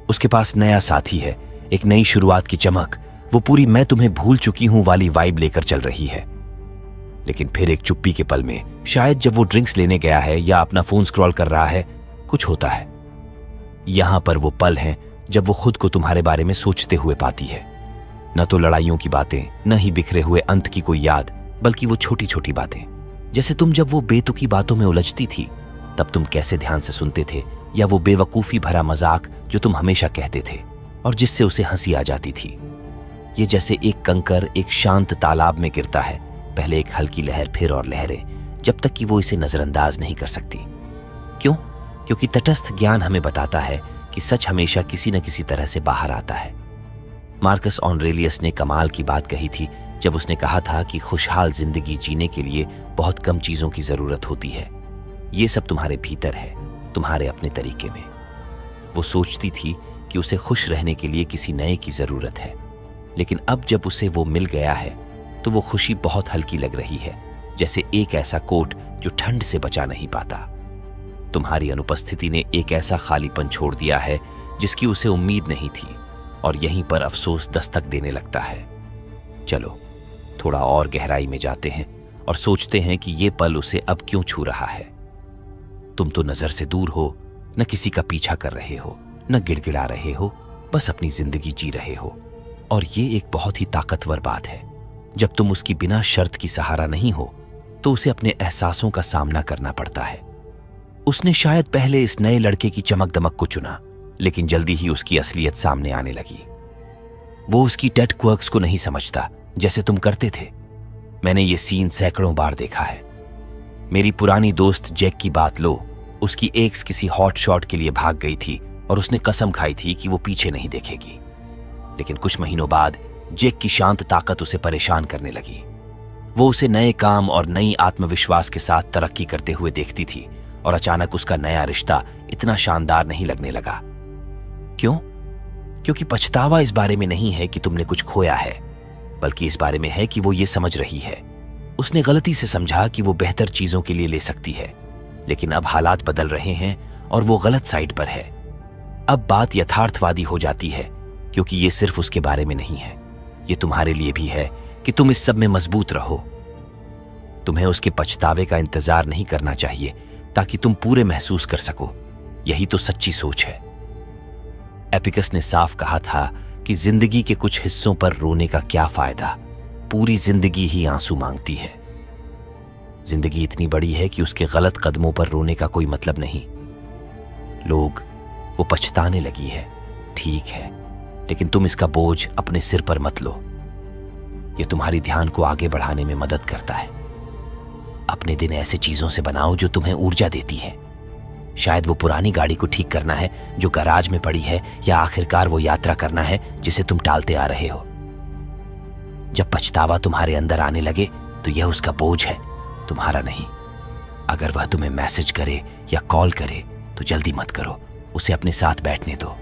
उसके पास नया साथी है, एक नई शुरुआत की चमक, वो पूरी मैं तुम्हें भूल चुकी हूं वाली वाइब लेकर चल रही है। लेकिन फिर एक चुप्पी के पल में, शायद जब वो ड्रिंक्स लेने गया है या अपना फोन स्क्रॉल कर रहा है, कुछ होता है। यहां पर वो पल हैं जब वो खुद को तुम्हारे बारे में सोचते हुए पाती है। न तो लड़ाइयों की बातें, न ही बिखरे हुए अंत की कोई याद, बल्कि वो छोटी छोटी बातें, जैसे तुम जब वो बेतुकी बातों में उलझती थी तब तुम कैसे ध्यान से सुनते थे, या वो बेवकूफी भरा मजाक जो तुम हमेशा कहते थे और जिससे उसे हंसी आ जाती थी। ये जैसे एक कंकर एक शांत तालाब में गिरता है, पहले एक हल्की लहर, फिर और लहरें, जब तक कि वो इसे नजरअंदाज नहीं कर सकती। क्यों? क्योंकि तटस्थ ज्ञान हमें बताता है कि सच हमेशा किसी न किसी तरह से बाहर आता है। मार्कस ऑरेलियस ने कमाल की बात कही थी जब उसने कहा था कि खुशहाल जिंदगी जीने के लिए बहुत कम चीजों की जरूरत होती है। ये सब तुम्हारे भीतर है, तुम्हारे अपने तरीके में। वो सोचती थी कि उसे खुश रहने के लिए किसी नए की जरूरत है, लेकिन अब जब उसे वो मिल गया है तो वो खुशी बहुत हल्की लग रही है, जैसे एक ऐसा कोट जो ठंड से बचा नहीं पाता। तुम्हारी अनुपस्थिति ने एक ऐसा खालीपन छोड़ दिया है जिसकी उसे उम्मीद नहीं थी, और यहीं पर अफसोस दस्तक देने लगता है। चलो थोड़ा और गहराई में जाते हैं और सोचते हैं कि ये पल उसे अब क्यों छू रहा है। तुम तो नजर से दूर हो, न किसी का पीछा कर रहे हो, न गिड़गिड़ा रहे हो, बस अपनी जिंदगी जी रहे हो। और ये एक बहुत ही ताकतवर बात है। जब तुम उसकी बिना शर्त की सहारा नहीं हो तो उसे अपने एहसासों का सामना करना पड़ता है। उसने शायद पहले इस नए लड़के की चमक दमक को चुना, लेकिन जल्दी ही उसकी असलियत सामने आने लगी। वो उसकी टेट क्वर्क्स को नहीं समझता जैसे तुम करते थे। मैंने ये सीन सैकड़ों बार देखा है। मेरी पुरानी दोस्त जैक की बात लो, उसकी एक्स किसी हॉट शॉट के लिए भाग गई थी और उसने कसम खाई थी कि वो पीछे नहीं देखेगी। लेकिन कुछ महीनों बाद जैक की शांत ताकत उसे परेशान करने लगी। वो उसे नए काम और नई आत्मविश्वास के साथ तरक्की करते हुए देखती थी, और अचानक उसका नया रिश्ता इतना शानदार नहीं लगने लगा। क्यों? क्योंकि पछतावा इस बारे में नहीं है कि तुमने कुछ खोया है, बल्कि इस बारे में है कि वो ये समझ रही है। उसने गलती से समझा कि वो बेहतर चीजों के लिए ले सकती है, लेकिन अब हालात बदल रहे हैं और वो गलत साइड पर है। अब बात यथार्थवादी हो जाती है, क्योंकि ये सिर्फ उसके बारे में नहीं है, ये तुम्हारे लिए भी है कि तुम इस सब में मजबूत रहो। तुम्हें उसके पछतावे का इंतजार नहीं करना चाहिए ताकि तुम पूरे महसूस कर सको। यही तो सच्ची सोच है। एपिकस ने साफ कहा था कि जिंदगी के कुछ हिस्सों पर रोने का क्या फायदा, पूरी जिंदगी ही आंसू मांगती है। जिंदगी इतनी बड़ी है कि उसके गलत कदमों पर रोने का कोई मतलब नहीं। लोग वो पछताने लगी है, ठीक है, लेकिन तुम इसका बोझ अपने सिर पर मत लो। ये तुम्हारी ध्यान को आगे बढ़ाने में मदद करता है। अपने दिन ऐसे चीजों से बनाओ जो तुम्हें ऊर्जा देती है। शायद वो पुरानी गाड़ी को ठीक करना है जो गैराज में पड़ी है, या आखिरकार वो यात्रा करना है जिसे तुम टालते आ रहे हो। जब पछतावा तुम्हारे अंदर आने लगे तो यह उसका बोझ है, तुम्हारा नहीं। अगर वह तुम्हें मैसेज करे या कॉल करे तो जल्दी मत करो, उसे अपने साथ बैठने दो।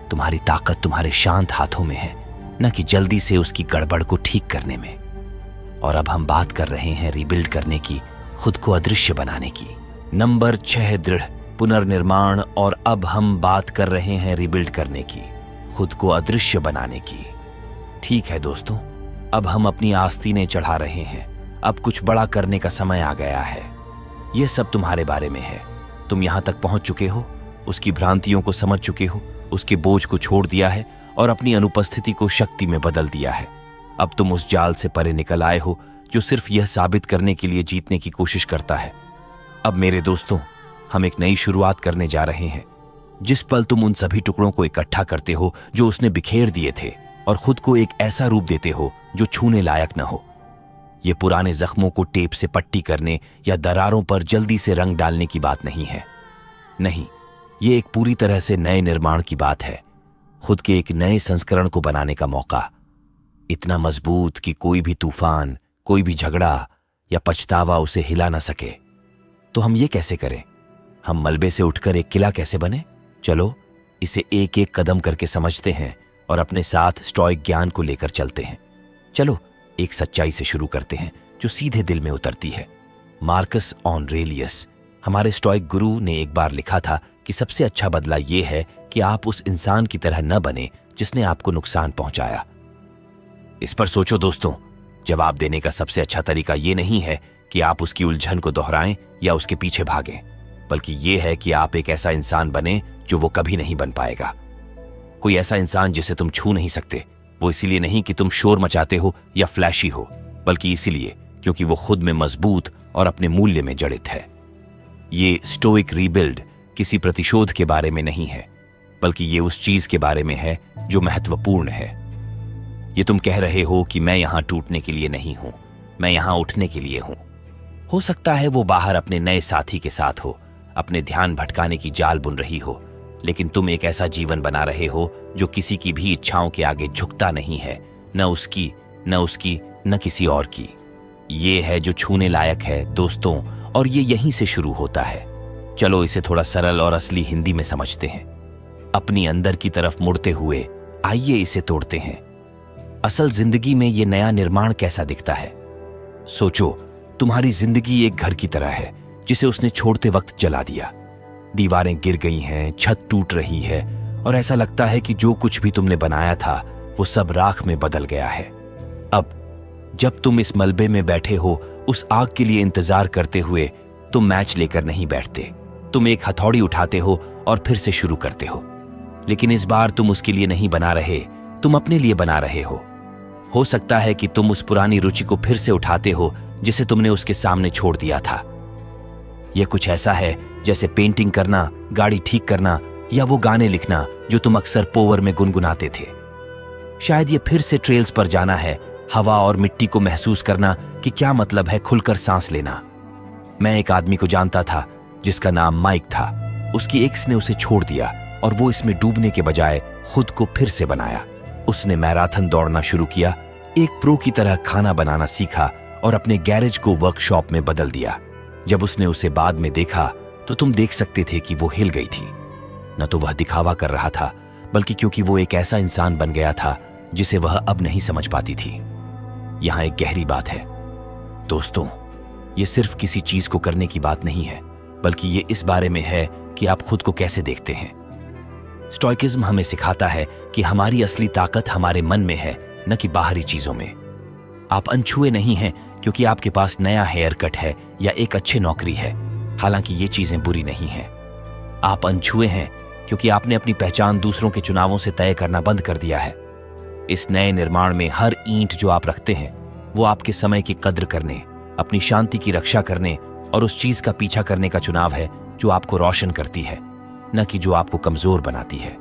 तुम्हारी ताकत तुम्हारे शांत हाथों में है, न कि जल्दी से उसकी गड़बड़ को ठीक करने में। और अब हम बात कर रहे हैं रिबिल्ड करने की, खुद को अदृश्य बनाने की। नंबर 6, दृढ़ पुनर्निर्माण। और अब हम बात कर रहे हैं रिबिल्ड करने की, खुद को अदृश्य बनाने की। ठीक है दोस्तों, अब हम अपनी आस्तीनें चढ़ा रहे हैं। अब कुछ बड़ा करने का समय आ गया है। यह सब तुम्हारे बारे में है। तुम यहां तक पहुंच चुके हो, उसकी भ्रांतियों को समझ चुके हो, उसके बोझ को छोड़ दिया है और अपनी अनुपस्थिति को शक्ति में बदल दिया है। अब तुम उस जाल से परे निकल आए हो जो सिर्फ यह साबित करने के लिए जीतने की कोशिश करता है। अब मेरे दोस्तों, हम एक नई शुरुआत करने जा रहे हैं। जिस पल तुम उन सभी टुकड़ों को इकट्ठा करते हो जो उसने बिखेर दिए थे, और खुद को एक ऐसा रूप देते हो जो छूने लायक न हो। ये पुराने जख्मों को टेप से पट्टी करने या दरारों पर जल्दी से रंग डालने की बात नहीं है। नहीं, ये एक पूरी तरह से नए निर्माण की बात है। खुद के एक नए संस्करण को बनाने का मौका, इतना मजबूत कि कोई भी तूफान, कोई भी झगड़ा या पछतावा उसे हिला ना सके। तो हम ये कैसे करें? हम मलबे से उठकर एक किला कैसे बने? चलो इसे एक एक कदम करके समझते हैं और अपने साथ स्टोइक ज्ञान को लेकर चलते हैं। चलो एक सच्चाई से शुरू करते हैं जो सीधे दिल में उतरती है। मार्कस ऑरेलियस हमारे स्टोइक गुरु ने एक बार लिखा था कि सबसे अच्छा बदला यह है कि आप उस इंसान की तरह न बने जिसने आपको नुकसान पहुंचाया। इस पर सोचो दोस्तों, जवाब देने का सबसे अच्छा तरीका यह नहीं है कि आप उसकी उलझन को दोहराएं या उसके पीछे भागें, बल्कि यह है कि आप एक ऐसा इंसान बने जो वो कभी नहीं बन पाएगा। कोई ऐसा इंसान जिसे तुम छू नहीं सकते, वो इसीलिए नहीं कि तुम शोर मचाते हो या फ्लैशी हो, बल्कि इसीलिए क्योंकि वो खुद में मजबूत और अपने मूल्य में जड़ित है। ये स्टोइक रीबिल्ड किसी प्रतिशोध के बारे में नहीं है, बल्कि ये उस चीज के बारे में है जो महत्वपूर्ण है। ये तुम कह रहे हो कि मैं यहां टूटने के लिए नहीं हूं, मैं यहां उठने के लिए हूं। हो सकता है वो बाहर अपने नए साथी के साथ हो, अपने ध्यान भटकाने की जाल बुन रही हो, लेकिन तुम एक ऐसा जीवन बना रहे हो जो किसी की भी इच्छाओं के आगे झुकता नहीं है, न उसकी न किसी और की। ये है जो छूने लायक है दोस्तों, और ये यहीं से शुरू होता है। चलो इसे थोड़ा सरल और असली हिंदी में समझते हैं। अपनी अंदर की तरफ मुड़ते हुए आइए इसे तोड़ते हैं। असल जिंदगी में ये नया निर्माण कैसा दिखता है? सोचो, तुम्हारी जिंदगी एक घर की तरह है जिसे उसने छोड़ते वक्त जला दिया। दीवारें गिर गई हैं, छत टूट रही है, और ऐसा लगता है कि जो कुछ भी तुमने बनाया था वो सब राख में बदल गया है। अब जब तुम इस मलबे में बैठे हो उस आग के लिए इंतजार करते हुए, तुम मैच लेकर नहीं बैठते। तुम एक हथौड़ी उठाते हो और फिर से शुरू करते हो, लेकिन इस बार तुम उसके लिए नहीं बना रहे, तुम अपने लिए बना रहे हो। हो सकता है कि तुम उस पुरानी रुचि को फिर से उठाते हो जिसे तुमने उसके सामने छोड़ दिया था। यह कुछ ऐसा है जैसे पेंटिंग करना, गाड़ी ठीक करना, या वो गाने लिखना जो तुम अक्सर पोवर में गुनगुनाते थे। शायद ये फिर से ट्रेल्स पर जाना है, हवा और मिट्टी को महसूस करना कि क्या मतलब है खुलकर सांस लेना। मैं एक आदमी को जानता था जिसका नाम माइक था। उसकी एक्स ने उसे छोड़ दिया और वो इसमें डूबने के बजाय खुद को फिर से बनाया। उसने मैराथन दौड़ना शुरू किया, एक प्रो की तरह खाना बनाना सीखा और अपने गैरेज को वर्कशॉप में बदल दिया। जब उसने उसे बाद में देखा तो तुम देख सकते थे कि वो हिल गई थी। न तो वह दिखावा कर रहा था, बल्कि क्योंकि वो एक ऐसा इंसान बन गया था जिसे वह अब नहीं समझ पाती थी। यहां एक गहरी बात है दोस्तों, ये सिर्फ किसी चीज को करने की बात नहीं है, बल्कि ये इस बारे में है कि आप खुद को कैसे देखते हैं। स्टोइकिज्म हमें सिखाता है कि हमारी असली ताकत हमारे मन में है, न कि बाहरी चीजों में। आप अनछुए नहीं हैं क्योंकि आपके पास नया हेयर कट है या एक अच्छी नौकरी है, हालांकि ये चीजें बुरी नहीं हैं। आप अनछुए हैं क्योंकि आपने अपनी पहचान दूसरों के चुनावों से तय करना बंद कर दिया है। इस नए निर्माण में हर ईंट जो आप रखते हैं वो आपके समय की कद्र करने, अपनी शांति की रक्षा करने और उस चीज का पीछा करने का चुनाव है जो आपको रोशन करती है, न कि जो आपको कमजोर बनाती है।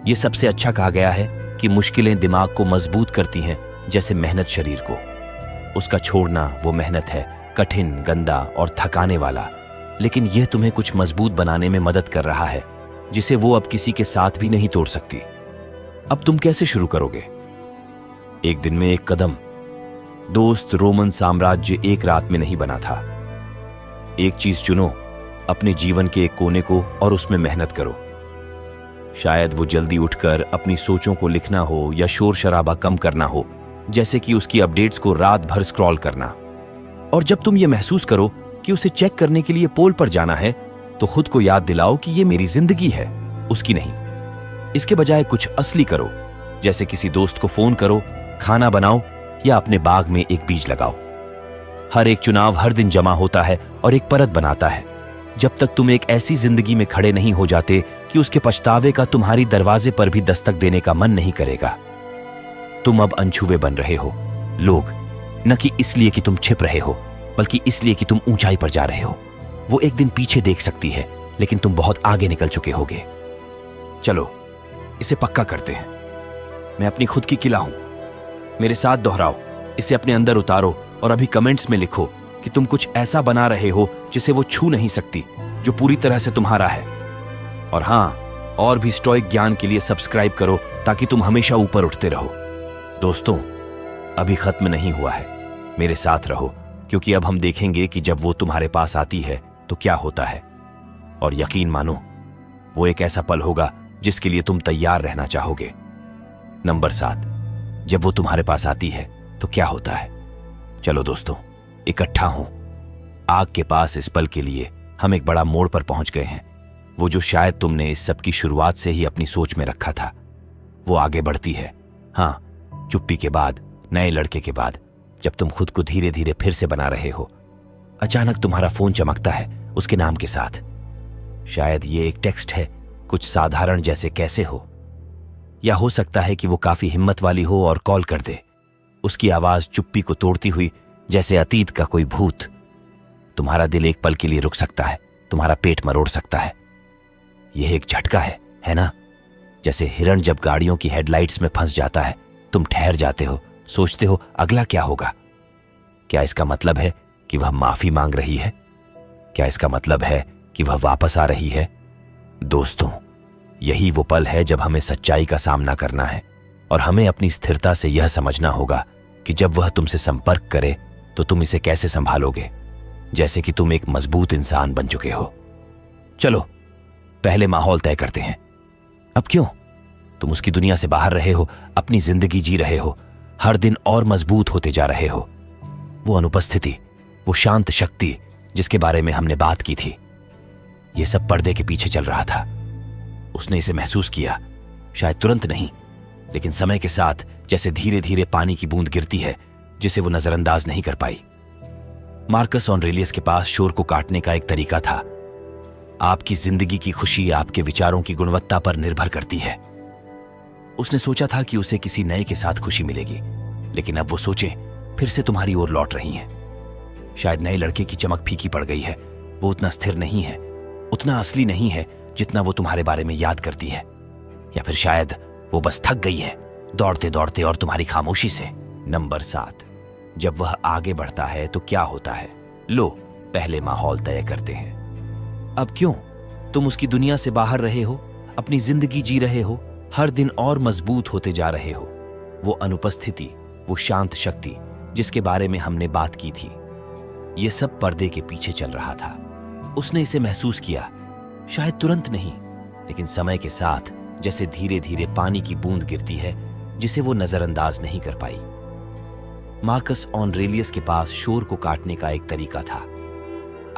यह सबसे अच्छा कहा गया है कि मुश्किलें दिमाग को मजबूत करती हैं जैसे मेहनत शरीर को। उसका छोड़ना वो मेहनत है, कठिन, गंदा और थकाने वाला, लेकिन यह तुम्हें कुछ मजबूत बनाने में मदद कर रहा है जिसे वो अब किसी के साथ भी नहीं तोड़ सकती। अब तुम कैसे शुरू करोगे? एक दिन में एक कदम। दोस्त, रोमन साम्राज्य एक रात में नहीं बना था। एक चीज चुनो, अपने जीवन के एक कोने को, और उसमें मेहनत करो। शायद वो जल्दी उठकर अपनी सोचों को लिखना हो या शोर शराबा कम करना हो, जैसे कि उसकी अपडेट्स को रात भर स्क्रॉल करना। और जब तुम ये महसूस करो कि उसे चेक करने के लिए पोल पर जाना है, तो खुद को याद दिलाओ कि ये मेरी जिंदगी है, उसकी नहीं। इसके बजाय कुछ असली करो, जैसे किसी दोस्त को फोन करो, खाना बनाओ या अपने बाग में एक बीज लगाओ। हर एक चुनाव हर दिन जमा होता है और एक परत बनाता है। जब तक तुम एक ऐसी जिंदगी में खड़े नहीं हो जाते कि उसके पछतावे का तुम्हारी दरवाजे पर भी दस्तक देने का मन नहीं करेगा। तुम अब अनछुए बन रहे हो, लोग, न कि इसलिए कि तुम छिप रहे हो, बल्कि इसलिए कि तुम ऊंचाई पर जा रहे हो। वो एक दिन पीछे देख सकती है, लेकिन तुम बहुत आगे निकल चुके होगे। चलो इसे पक्का करते हैं। मैं अपनी खुद की किला हूं। मेरे साथ दोहराओ, इसे अपने अंदर उतारो और अभी कमेंट्स में लिखो कि तुम कुछ ऐसा बना रहे हो जिसे वो छू नहीं सकती, जो पूरी तरह से तुम्हारा है। और हां, और भी स्टोइक ज्ञान के लिए सब्सक्राइब करो ताकि तुम हमेशा ऊपर उठते रहो। दोस्तों, अभी खत्म नहीं हुआ है, मेरे साथ रहो, क्योंकि अब हम देखेंगे कि जब वो तुम्हारे पास आती है तो क्या होता है। और यकीन मानो, वो एक ऐसा पल होगा जिसके लिए तुम तैयार रहना चाहोगे। नंबर 7, जब वो तुम्हारे पास आती है तो क्या होता है। चलो दोस्तों, इकट्ठा हो, आग के पास इस पल के लिए हम एक बड़ा मोड़ पर पहुंच गए हैं। वो जो शायद तुमने इस सब की शुरुआत से ही अपनी सोच में रखा था, वो आगे बढ़ती है। हाँ, चुप्पी के बाद, नए लड़के के बाद, जब तुम खुद को धीरे धीरे फिर से बना रहे हो, अचानक तुम्हारा फोन चमकता है उसके नाम के साथ। शायद ये एक टेक्स्ट है, कुछ साधारण जैसे कैसे हो, या हो सकता है कि वो काफी हिम्मत वाली हो और कॉल कर दे। उसकी आवाज चुप्पी को तोड़ती हुई, जैसे अतीत का कोई भूत। तुम्हारा दिल एक पल के लिए रुक सकता है, तुम्हारा पेट मरोड़ सकता है। यह एक झटका है ना? जैसे हिरण जब गाड़ियों की हेडलाइट्स में फंस जाता है, तुम ठहर जाते हो, सोचते हो अगला क्या होगा। क्या इसका मतलब है कि वह माफी मांग रही है? क्या इसका मतलब है कि वह वापस आ रही है? दोस्तों, यही वो पल है जब हमें सच्चाई का सामना करना है, और हमें अपनी स्थिरता से यह समझना होगा कि जब वह तुमसे संपर्क करे तो तुम इसे कैसे संभालोगे, जैसे कि तुम एक मजबूत इंसान बन चुके हो। चलो पहले माहौल तय करते हैं। अब क्यों? तुम उसकी दुनिया से बाहर रहे हो, अपनी जिंदगी जी रहे हो, हर दिन और मजबूत होते जा रहे हो। वो अनुपस्थिति, वो शांत शक्ति जिसके बारे में हमने बात की थी, ये सब पर्दे के पीछे चल रहा था। उसने इसे महसूस किया, शायद तुरंत नहीं, लेकिन समय के साथ, जैसे धीरे धीरे पानी की बूंद गिरती है जिसे वो नजरअंदाज नहीं कर पाई। मार्कस ऑरेलियस के पास शोर को काटने का एक तरीका था। आपकी जिंदगी की खुशी आपके विचारों की गुणवत्ता पर निर्भर करती है। उसने सोचा था कि उसे किसी नए के साथ खुशी मिलेगी, लेकिन अब वो सोचें फिर से तुम्हारी ओर लौट रही हैं। शायद नए लड़के की चमक फीकी पड़ गई है। वो उतना स्थिर नहीं है, उतना असली नहीं है जितना वो तुम्हारे बारे में याद करती है। या फिर शायद वो बस थक गई है, दौड़ते दौड़ते और तुम्हारी खामोशी से। नंबर 7, जब वह आगे बढ़ता है तो क्या होता है? लो पहले माहौल तय करते हैं। अब क्यों? तुम उसकी दुनिया से बाहर रहे हो, अपनी जिंदगी जी रहे हो, हर दिन और मजबूत होते जा रहे हो। वो अनुपस्थिति, वो शांत शक्ति जिसके बारे में हमने बात की थी, ये सब पर्दे के पीछे चल रहा था। उसने इसे महसूस किया, शायद तुरंत नहीं, लेकिन समय के साथ, जैसे धीरे धीरे पानी की बूंद गिरती है जिसे वो नजरअंदाज नहीं कर पाई। मार्कस ऑरेलियस के पास शोर को काटने का एक तरीका था।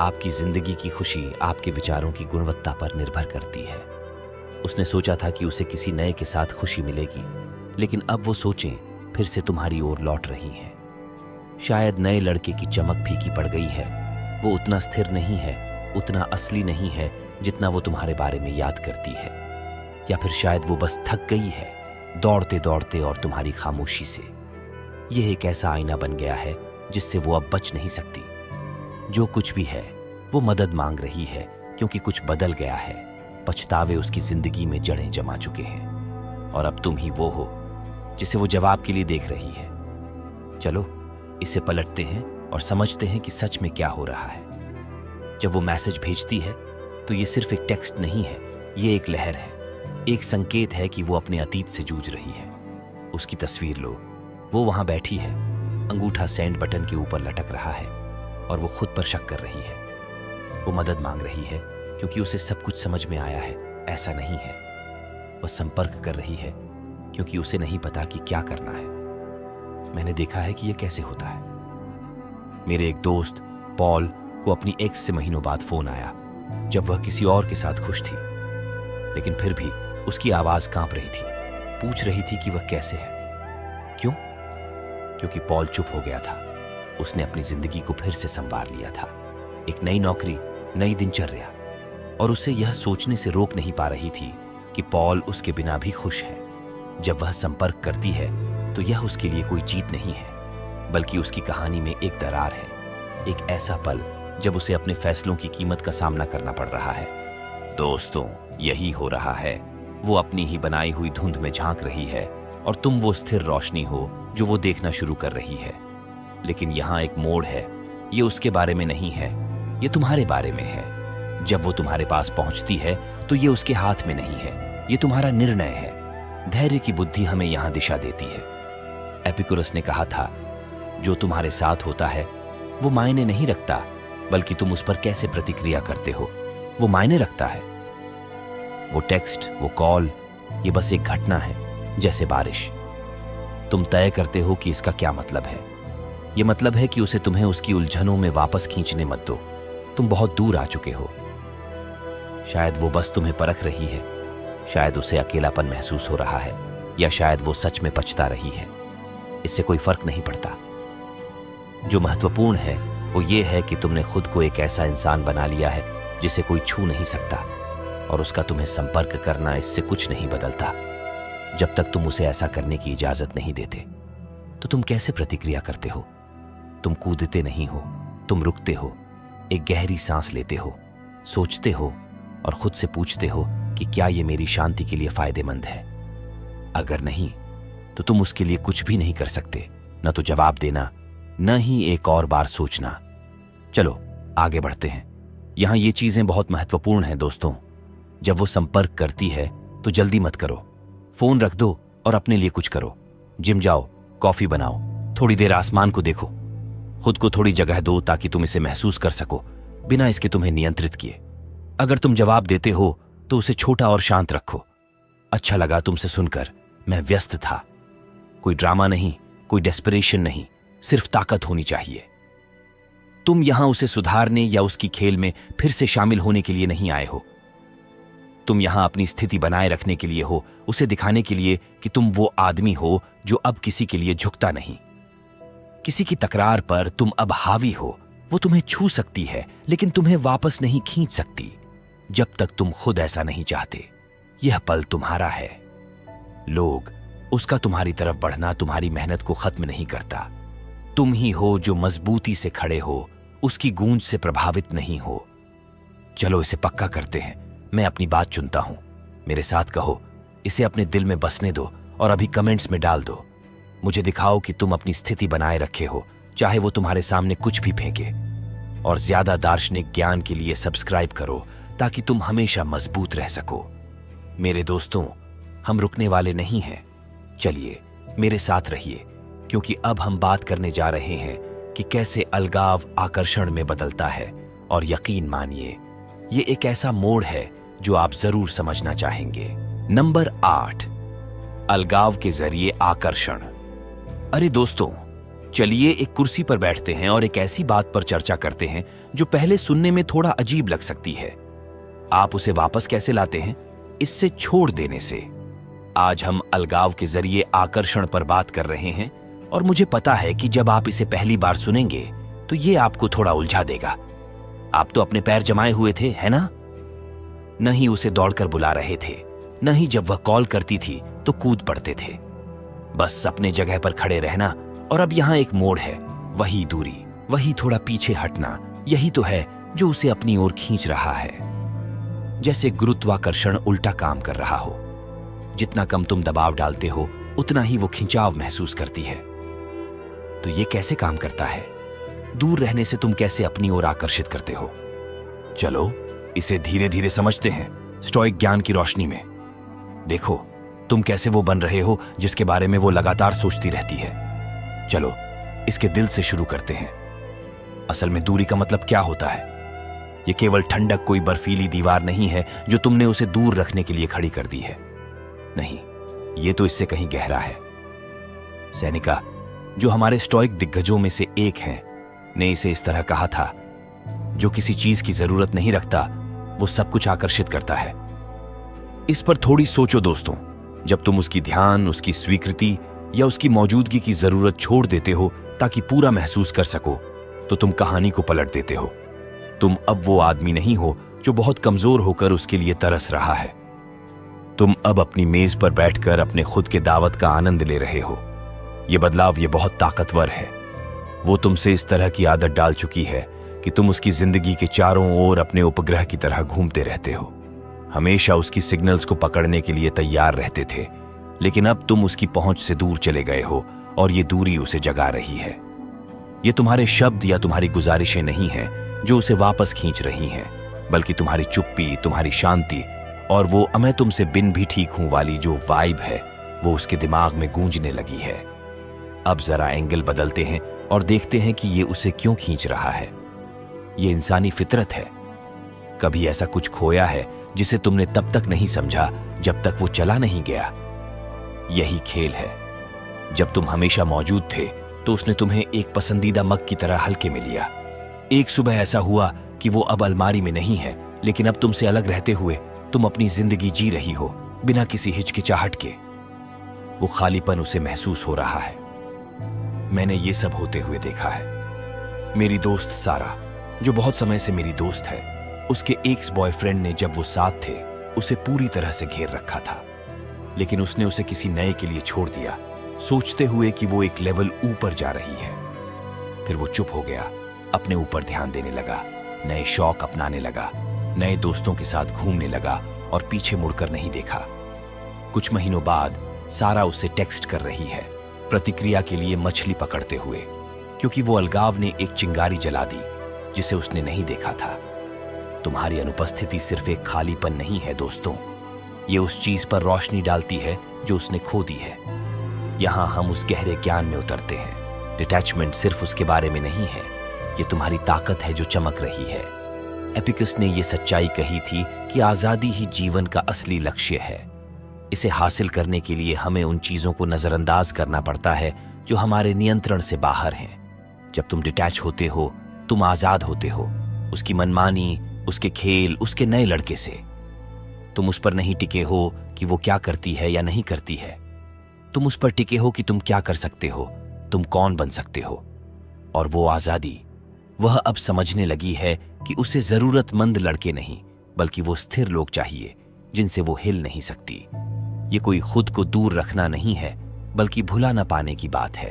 आपकी जिंदगी की खुशी आपके विचारों की गुणवत्ता पर निर्भर करती है। उसने सोचा था कि उसे किसी नए के साथ खुशी मिलेगी, लेकिन अब वो सोचें फिर से तुम्हारी ओर लौट रही हैं। शायद नए लड़के की चमक फीकी पड़ गई है। वो उतना स्थिर नहीं है, उतना असली नहीं है जितना वो तुम्हारे बारे में याद करती है। या फिर शायद वो बस थक गई है, दौड़ते दौड़ते और तुम्हारी खामोशी से। यह एक ऐसा आईना बन गया है जिससे वो अब बच नहीं सकती। जो कुछ भी है वो मदद मांग रही है, क्योंकि कुछ बदल गया है। पछतावे उसकी जिंदगी में जड़ें जमा चुके हैं, और अब तुम ही वो हो जिसे वो जवाब के लिए देख रही है। चलो इसे पलटते हैं और समझते हैं कि सच में क्या हो रहा है। जब वो मैसेज भेजती है तो ये सिर्फ एक टेक्स्ट नहीं है, ये एक लहर है, एक संकेत है कि वो अपने अतीत से जूझ रही है। उसकी तस्वीर लो, वो वहां बैठी है, अंगूठा सेंड बटन के ऊपर लटक रहा है, और वो खुद पर शक कर रही है। वो मदद मांग रही है क्योंकि उसे सब कुछ समझ में आया है, ऐसा नहीं है। वह संपर्क कर रही है क्योंकि उसे नहीं पता कि क्या करना है। मैंने देखा है कि यह कैसे होता है। मेरे एक दोस्त पॉल को अपनी एक्स से महीनों बाद फोन आया, जब वह किसी और के साथ खुश थी, लेकिन फिर भी उसकी आवाज कांप रही थी, पूछ रही थी कि वह कैसे है। क्यों? क्योंकि पॉल चुप हो गया था। उसने अपनी जिंदगी को फिर से संवार लिया था, एक नई नौकरी, नई दिनचर्या, और उसे यह सोचने से रोक नहीं पा रही थी कि पॉल उसके बिना भी खुश है। जब वह संपर्क करती है तो यह उसके लिए कोई जीत नहीं है, बल्कि उसकी कहानी में एक दरार है, एक ऐसा पल जब उसे अपने फैसलों की कीमत का सामना करना पड़ रहा है। दोस्तों, यही हो रहा है। वो अपनी ही बनाई हुई धुंध में झांक रही है, और तुम वो स्थिर रोशनी हो जो वो देखना शुरू कर रही है। लेकिन यहाँ एक मोड़ है। ये उसके बारे में नहीं है, ये तुम्हारे बारे में है। जब वो तुम्हारे पास पहुंचती है तो ये उसके हाथ में नहीं है, ये तुम्हारा निर्णय है। धैर्य की बुद्धि हमें यहाँ दिशा देती है। एपिकुरस ने कहा था, जो तुम्हारे साथ होता है वो मायने नहीं रखता, बल्कि तुम उस पर कैसे प्रतिक्रिया करते हो वो मायने रखता है। वो टेक्स्ट, वो कॉल, ये बस एक घटना है, जैसे बारिश। तुम तय करते हो कि इसका क्या मतलब है। ये मतलब है कि उसे तुम्हें उसकी उलझनों में वापस खींचने मत दो। तुम बहुत दूर आ चुके हो। शायद वो बस तुम्हें परख रही है, शायद उसे अकेलापन महसूस हो रहा है, या शायद वो सच में पछता रही है। इससे कोई फर्क नहीं पड़ता। जो महत्वपूर्ण है वो ये है कि तुमने खुद को एक ऐसा इंसान बना लिया है जिसे कोई छू नहीं सकता, और उसका तुम्हें संपर्क करना इससे कुछ नहीं बदलता। जब तक तुम उसे ऐसा करने की इजाजत नहीं देते तो तुम कैसे प्रतिक्रिया करते हो? तुम कूदते नहीं हो, तुम रुकते हो, एक गहरी सांस लेते हो, सोचते हो और खुद से पूछते हो कि क्या ये मेरी शांति के लिए फायदेमंद है। अगर नहीं तो तुम उसके लिए कुछ भी नहीं कर सकते, न तो जवाब देना, न ही एक और बार सोचना। चलो आगे बढ़ते हैं। यहां ये चीजें बहुत महत्वपूर्ण हैं दोस्तों। जब वो संपर्क करती है तो जल्दी मत करो, फोन रख दो और अपने लिए कुछ करो। जिम जाओ, कॉफी बनाओ, थोड़ी देर आसमान को देखो, खुद को थोड़ी जगह दो ताकि तुम इसे महसूस कर सको बिना इसके तुम्हें नियंत्रित किए। अगर तुम जवाब देते हो तो उसे छोटा और शांत रखो। अच्छा लगा तुमसे सुनकर, मैं व्यस्त था। कोई ड्रामा नहीं, कोई डेस्परेशन नहीं, सिर्फ ताकत होनी चाहिए। तुम यहां उसे सुधारने या उसकी खेल में फिर से शामिल होने के लिए नहीं आए हो। तुम यहां अपनी स्थिति बनाए रखने के लिए हो, उसे दिखाने के लिए कि तुम वो आदमी हो जो अब किसी के लिए झुकता नहीं। किसी की तकरार पर तुम अब हावी हो। वो तुम्हें छू सकती है लेकिन तुम्हें वापस नहीं खींच सकती जब तक तुम खुद ऐसा नहीं चाहते। यह पल तुम्हारा है। लोग उसका तुम्हारी तरफ बढ़ना तुम्हारी मेहनत को खत्म नहीं करता। तुम ही हो जो मजबूती से खड़े हो, उसकी गूंज से प्रभावित नहीं हो। चलो इसे पक्का करते हैं। मैं अपनी बात चुनता हूं। मेरे साथ कहो, इसे अपने दिल में बसने दो और अभी कमेंट्स में डाल दो। मुझे दिखाओ कि तुम अपनी स्थिति बनाए रखे हो, चाहे वो तुम्हारे सामने कुछ भी फेंके। और ज्यादा दार्शनिक ज्ञान के लिए सब्सक्राइब करो ताकि तुम हमेशा मजबूत रह सको। मेरे दोस्तों, हम रुकने वाले नहीं हैं। चलिए मेरे साथ रहिए, क्योंकि अब हम बात करने जा रहे हैं कि कैसे अलगाव आकर्षण में बदलता है। और यकीन मानिए, ये एक ऐसा मोड़ है जो आप जरूर समझना चाहेंगे। नंबर 8, अलगाव के जरिए आकर्षण। अरे दोस्तों, चलिए एक कुर्सी पर बैठते हैं और एक ऐसी बात पर चर्चा करते हैं जो पहले सुनने में थोड़ा अजीब लग सकती है। आप उसे वापस कैसे लाते हैं? इससे छोड़ देने से। आज हम अलगाव के जरिए आकर्षण पर बात कर रहे हैं, और मुझे पता है कि जब आप इसे पहली बार सुनेंगे तो ये आपको थोड़ा उलझा देगा। आप तो अपने पैर जमाए हुए थे, है ना? न ही उसे दौड़कर बुला रहे थे, न ही जब वह कॉल करती थी तो कूद पड़ते थे। बस अपने जगह पर खड़े रहना। और अब यहां एक मोड़ है, वही दूरी, वही थोड़ा पीछे हटना, यही तो है जो उसे अपनी ओर खींच रहा है। जैसे गुरुत्वाकर्षण उल्टा काम कर रहा हो। जितना कम तुम दबाव डालते हो उतना ही वो खिंचाव महसूस करती है। तो ये कैसे काम करता है? दूर रहने से तुम कैसे अपनी ओर आकर्षित करते हो? चलो इसे धीरे धीरे समझते हैं स्टोइक ज्ञान की रोशनी में। देखो तुम कैसे वो बन रहे हो जिसके बारे में वो लगातार सोचती रहती है। चलो इसके दिल से शुरू करते हैं। असल में दूरी का मतलब क्या होता है? ये केवल ठंडक कोई बर्फीली दीवार नहीं है जो तुमने उसे दूर रखने के लिए खड़ी कर दी है। नहीं, ये तो इससे कहीं गहरा है। सैनिका, जो हमारे स्टोइक दिग्गजों में से एक हैं, ने इसे इस तरह कहा था, जो किसी चीज की जरूरत नहीं रखता वो सब कुछ आकर्षित करता है। इस पर थोड़ी सोचो दोस्तों। जब तुम उसकी ध्यान, उसकी स्वीकृति या उसकी मौजूदगी की जरूरत छोड़ देते हो ताकि पूरा महसूस कर सको, तो तुम कहानी को पलट देते हो। तुम अब वो आदमी नहीं हो जो बहुत कमजोर होकर उसके लिए तरस रहा है। तुम अब अपनी मेज पर बैठकर अपने खुद के दावत का आनंद ले रहे हो। यह बदलाव ये बहुत ताकतवर है। वो तुमसे इस तरह की आदत डाल चुकी है कि तुम उसकी जिंदगी के चारों ओर अपने उपग्रह की तरह घूमते रहते हो। हमेशा उसकी सिग्नल्स को पकड़ने के लिए तैयार रहते थे, लेकिन अब तुम उसकी पहुंच से दूर चले गए हो और ये दूरी उसे जगा रही है। ये तुम्हारे शब्द या तुम्हारी गुजारिशें नहीं हैं जो उसे वापस खींच रही हैं, बल्कि तुम्हारी चुप्पी, तुम्हारी शांति और वो मैं तुमसे बिन भी ठीक हूं वाली जो वाइब है, वो उसके दिमाग में गूंजने लगी है। अब जरा एंगल बदलते हैं और देखते हैं कि ये उसे क्यों खींच रहा है। ये इंसानी फितरत है। कभी ऐसा कुछ खोया है जिसे तुमने तब तक नहीं समझा जब तक वो चला नहीं गया। यही खेल है। जब तुम हमेशा मौजूद थे तो उसने तुम्हें एक पसंदीदा मग की तरह हल्के में लिया। एक सुबह ऐसा हुआ कि वो अब अलमारी में नहीं है, लेकिन अब तुमसे अलग रहते हुए तुम अपनी जिंदगी जी रही हो बिना किसी हिचकिचाहट के। वो खालीपन उसे महसूस हो रहा है। मैंने ये सब होते हुए देखा है। मेरी दोस्त सारा, जो बहुत समय से मेरी दोस्त है, उसके एक्स बॉयफ्रेंड ने जब वो साथ थे उसे पूरी तरह से घेर रखा था, लेकिन उसने उसे किसी नए के लिए छोड़ दिया, सोचते हुए कि वो एक लेवल ऊपर जा रही है। फिर वो चुप हो गया, अपने ऊपर ध्यान देने लगा, नए शौक अपनाने लगा, नए दोस्तों के साथ घूमने लगा और पीछे मुड़कर नहीं देखा। कुछ महीनों बाद सारा उसे टेक्स्ट कर रही है, प्रतिक्रिया के लिए मछली पकड़ते हुए, क्योंकि वो अलगाव ने एक चिंगारी जला दी जिसे उसने नहीं देखा था। तुम्हारी अनुपस्थिति सिर्फ एक खालीपन नहीं है दोस्तों, ये उस चीज पर रोशनी डालती है जो उसने खो दी है। यहां हम उस गहरे ज्ञान में उतरते हैं। डिटैचमेंट सिर्फ उसके बारे में नहीं है, ये तुम्हारी ताकत है जो चमक रही है। एपिकस ने यह सच्चाई कही थी कि आजादी ही जीवन का असली लक्ष्य है। इसे हासिल करने के लिए हमें उन चीजों को नजरअंदाज करना पड़ता है जो हमारे नियंत्रण से बाहर हैं। जब तुम डिटैच होते हो, तुम आजाद होते हो, उसकी मनमानी, उसके खेल, उसके नए लड़के से। तुम उस पर नहीं टिके हो कि वो क्या करती है या नहीं करती है। तुम उस पर टिके हो कि तुम क्या कर सकते हो, तुम कौन बन सकते हो। और वो आजादी, वह अब समझने लगी है कि उसे जरूरतमंद लड़के नहीं, बल्कि वो स्थिर लोग चाहिए जिनसे वो हिल नहीं सकती। ये कोई खुद को दूर रखना नहीं है, बल्कि भुला न पाने की बात है।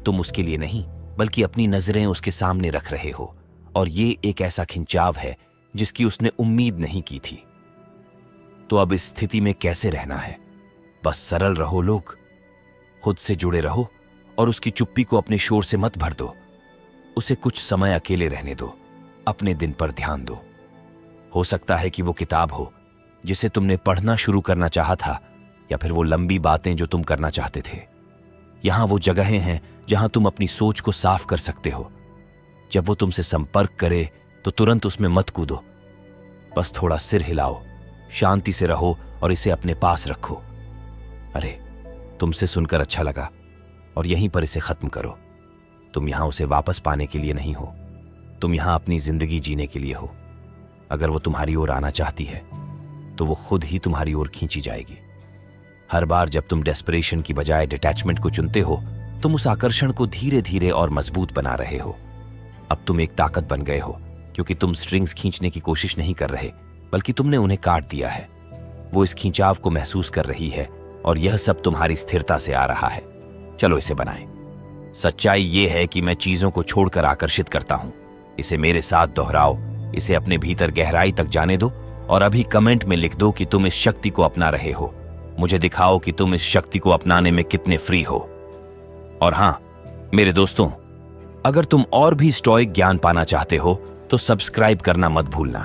तुम उसके लिए नहीं, बल्कि अपनी नजरें उसके सामने रख रहे हो, और ये एक ऐसा खिंचाव है जिसकी उसने उम्मीद नहीं की थी। तो अब इस स्थिति में कैसे रहना है? बस सरल रहो लोग, खुद से जुड़े रहो और उसकी चुप्पी को अपने शोर से मत भर दो। उसे कुछ समय अकेले रहने दो, अपने दिन पर ध्यान दो। हो सकता है कि वो किताब हो जिसे तुमने पढ़ना शुरू करना चाहा था, या फिर वो लंबी बातें जो तुम करना चाहते थे। यहां वो जगहें हैं जहां तुम अपनी सोच को साफ कर सकते हो। जब वो तुमसे संपर्क करे तो तुरंत उसमें मत कूदो, बस थोड़ा सिर हिलाओ, शांति से रहो और इसे अपने पास रखो। अरे, तुमसे सुनकर अच्छा लगा, और यहीं पर इसे खत्म करो। तुम यहां उसे वापस पाने के लिए नहीं हो, तुम यहां अपनी जिंदगी जीने के लिए हो। अगर वो तुम्हारी ओर आना चाहती है तो वो खुद ही तुम्हारी ओर खींची जाएगी। हर बार जब तुम डेस्परेशन की बजाय डिटैचमेंट को चुनते हो, तुम उस आकर्षण को धीरे धीरे और मजबूत बना रहे हो। अब तुम एक ताकत बन गए हो, क्योंकि तुम स्ट्रिंग्स खींचने की कोशिश नहीं कर रहे, बल्कि तुमने उन्हें काट दिया है। वो इस खिंचाव को महसूस कर रही है, और यह सब तुम्हारी स्थिरता से आ रहा है। चलो इसे बनाएं। सच्चाई ये है कि मैं चीजों को छोड़कर आकर्षित करता हूं। इसे मेरे साथ दोहराओ, इसे अपने भीतर गहराई तक जाने दो, और अभी कमेंट में लिख दो कि तुम इस शक्ति को अपना रहे हो। मुझे दिखाओ कि तुम इस शक्ति को अपनाने में कितने फ्री हो। और हां मेरे दोस्तों, अगर तुम और भी स्टोइक ज्ञान पाना चाहते हो तो सब्सक्राइब करना मत भूलना,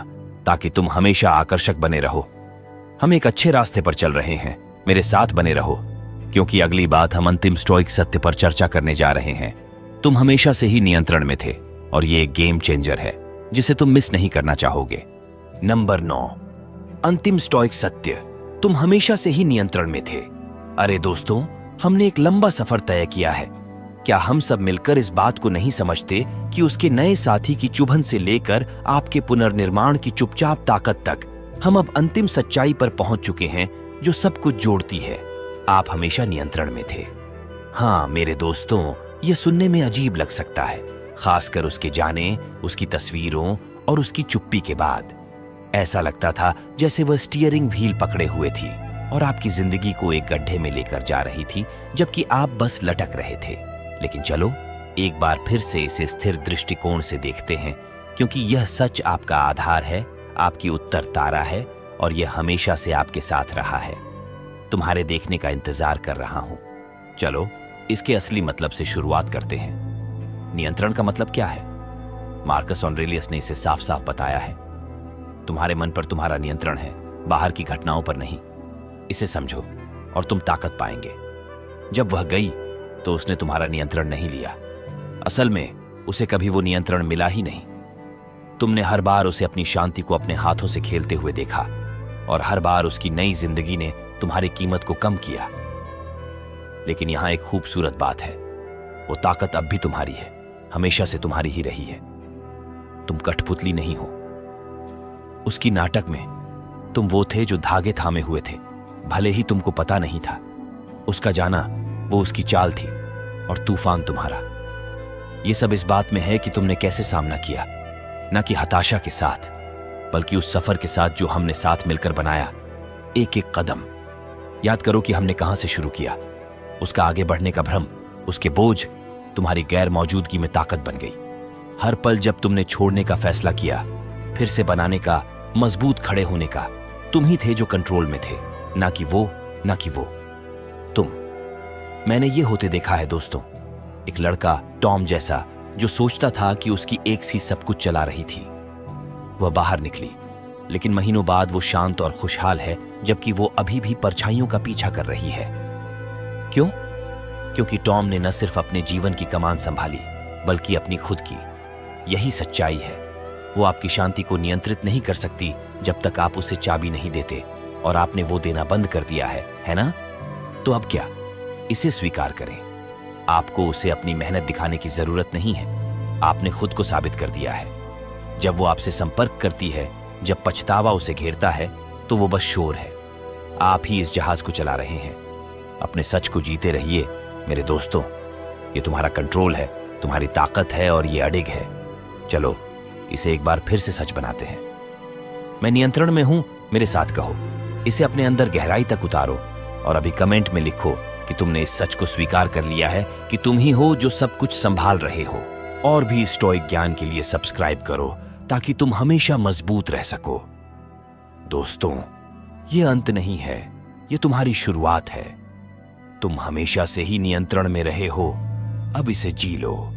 ताकि तुम हमेशा आकर्षक बने रहो। हम एक अच्छे रास्ते पर चल रहे हैं, मेरे साथ बने रहो, क्योंकि अगली बात हम अंतिम स्टोइक सत्य पर चर्चा करने जा रहे हैं। तुम हमेशा से ही नियंत्रण में थे, और ये एक गेम चेंजर है जिसे तुम मिस नहीं करना चाहोगे। नंबर 9, अंतिम स्टोइक सत्य, तुम हमेशा से ही नियंत्रण में थे। अरे दोस्तों, हमने एक लंबा सफर तय किया है। क्या हम सब मिलकर इस बात को नहीं समझते कि उसके नए साथी की चुभन से लेकर आपके पुनर्निर्माण की चुपचाप ताकत तक, हम अब अंतिम सच्चाई पर पहुंच चुके हैं जो सब कुछ जोड़ती है। आप हमेशा नियंत्रण में थे। हाँ मेरे दोस्तों, यह सुनने में अजीब लग सकता है, खासकर उसके जाने, उसकी तस्वीरों और उसकी चुप्पी के बाद। ऐसा लगता था जैसे वह स्टीयरिंग व्हील पकड़े हुए थी और आपकी जिंदगी को एक गड्ढे में लेकर जा रही थी, जबकि आप बस लटक रहे थे। लेकिन चलो एक बार फिर से इसे स्थिर दृष्टिकोण से देखते हैं, क्योंकि यह सच आपका आधार है, आपकी उत्तर तारा है, और यह हमेशा से आपके साथ रहा है। तुम्हारे देखने का इंतजार कर रहा हूं। चलो इसके असली मतलब से शुरुआत करते हैं। नियंत्रण का मतलब क्या है? मार्कस ऑरेलियस ने इसे साफ साफ बताया है। तुम्हारे मन पर तुम्हारा नियंत्रण है, बाहर की घटनाओं पर नहीं। इसे समझो और तुम ताकत पाएंगे। जब वह गई तो उसने तुम्हारा नियंत्रण नहीं लिया। असल में उसे कभी वो नियंत्रण मिला ही नहीं। तुमने हर बार उसे अपनी शांति को अपने हाथों से खेलते हुए देखा, और हर बार उसकी नई जिंदगी ने तुम्हारी कीमत को कम किया। लेकिन यहां एक खूबसूरत बात है, वो ताकत अब भी तुम्हारी है, हमेशा से तुम्हारी ही रही है। तुम कठपुतली नहीं हो। उसकी नाटक में तुम वो थे जो धागे थामे हुए थे, भले ही तुमको पता नहीं था। उसका जाना वो उसकी चाल थी और तूफान तुम्हारा। ये सब इस बात में है कि तुमने कैसे सामना किया, न कि हताशा के साथ, बल्कि उस सफर के साथ जो हमने साथ मिलकर बनाया। एक एक कदम याद करो कि हमने कहां से शुरू किया। उसका आगे बढ़ने का भ्रम, उसके बोझ तुम्हारी गैर मौजूदगी में ताकत बन गई। हर पल जब तुमने छोड़ने का फैसला किया, फिर से बनाने का, मजबूत खड़े होने का, तुम ही थे जो कंट्रोल में थे, ना कि वो तुम। मैंने ये होते देखा है दोस्तों। एक लड़का टॉम जैसा जो सोचता था कि उसकी एक सी सब कुछ चला रही थी। वह बाहर निकली, लेकिन महीनों बाद वो शांत और खुशहाल है, जबकि वो अभी भी परछाइयों का पीछा कर रही है। क्यों? क्योंकि टॉम ने न सिर्फ अपने जीवन की कमान संभाली, बल्कि अपनी खुद की। यही सच्चाई है। वो आपकी शांति को नियंत्रित नहीं कर सकती जब तक आप उसे चाबी नहीं देते, और आपने वो देना बंद कर दिया है ना? तो अब क्या? इसे स्वीकार करें। आपको उसे अपनी मेहनत दिखाने की जरूरत नहीं है। आपने खुद को साबित कर दिया है। जब वो आपसे संपर्क करती है, जब पछतावा उसे घेरता है, तो वो बस शोर है। आप ही इस जहाज को चला रहे हैं। अपने सच को जीते रहिए मेरे दोस्तों। ये तुम्हारा कंट्रोल है, तुम्हारी ताकत है, और ये अडिग है। चलो इसे एक बार फिर से सच बनाते हैं। मैं नियंत्रण में हूं, मेरे साथ कहो। इसे अपने अंदर गहराई तक उतारो, और अभी कमेंट में लिखो कि तुमने इस सच को स्वीकार कर लिया है कि तुम ही हो जो सब कुछ संभाल रहे हो। और भी स्टोइक ज्ञान के लिए सब्सक्राइब करो, ताकि तुम हमेशा मजबूत रह सको। दोस्तों, ये अंत नहीं है, ये तुम्हारी शुरुआत है। तुम हमेशा से ही नियंत्रण में रहे हो, अब इसे जी लो।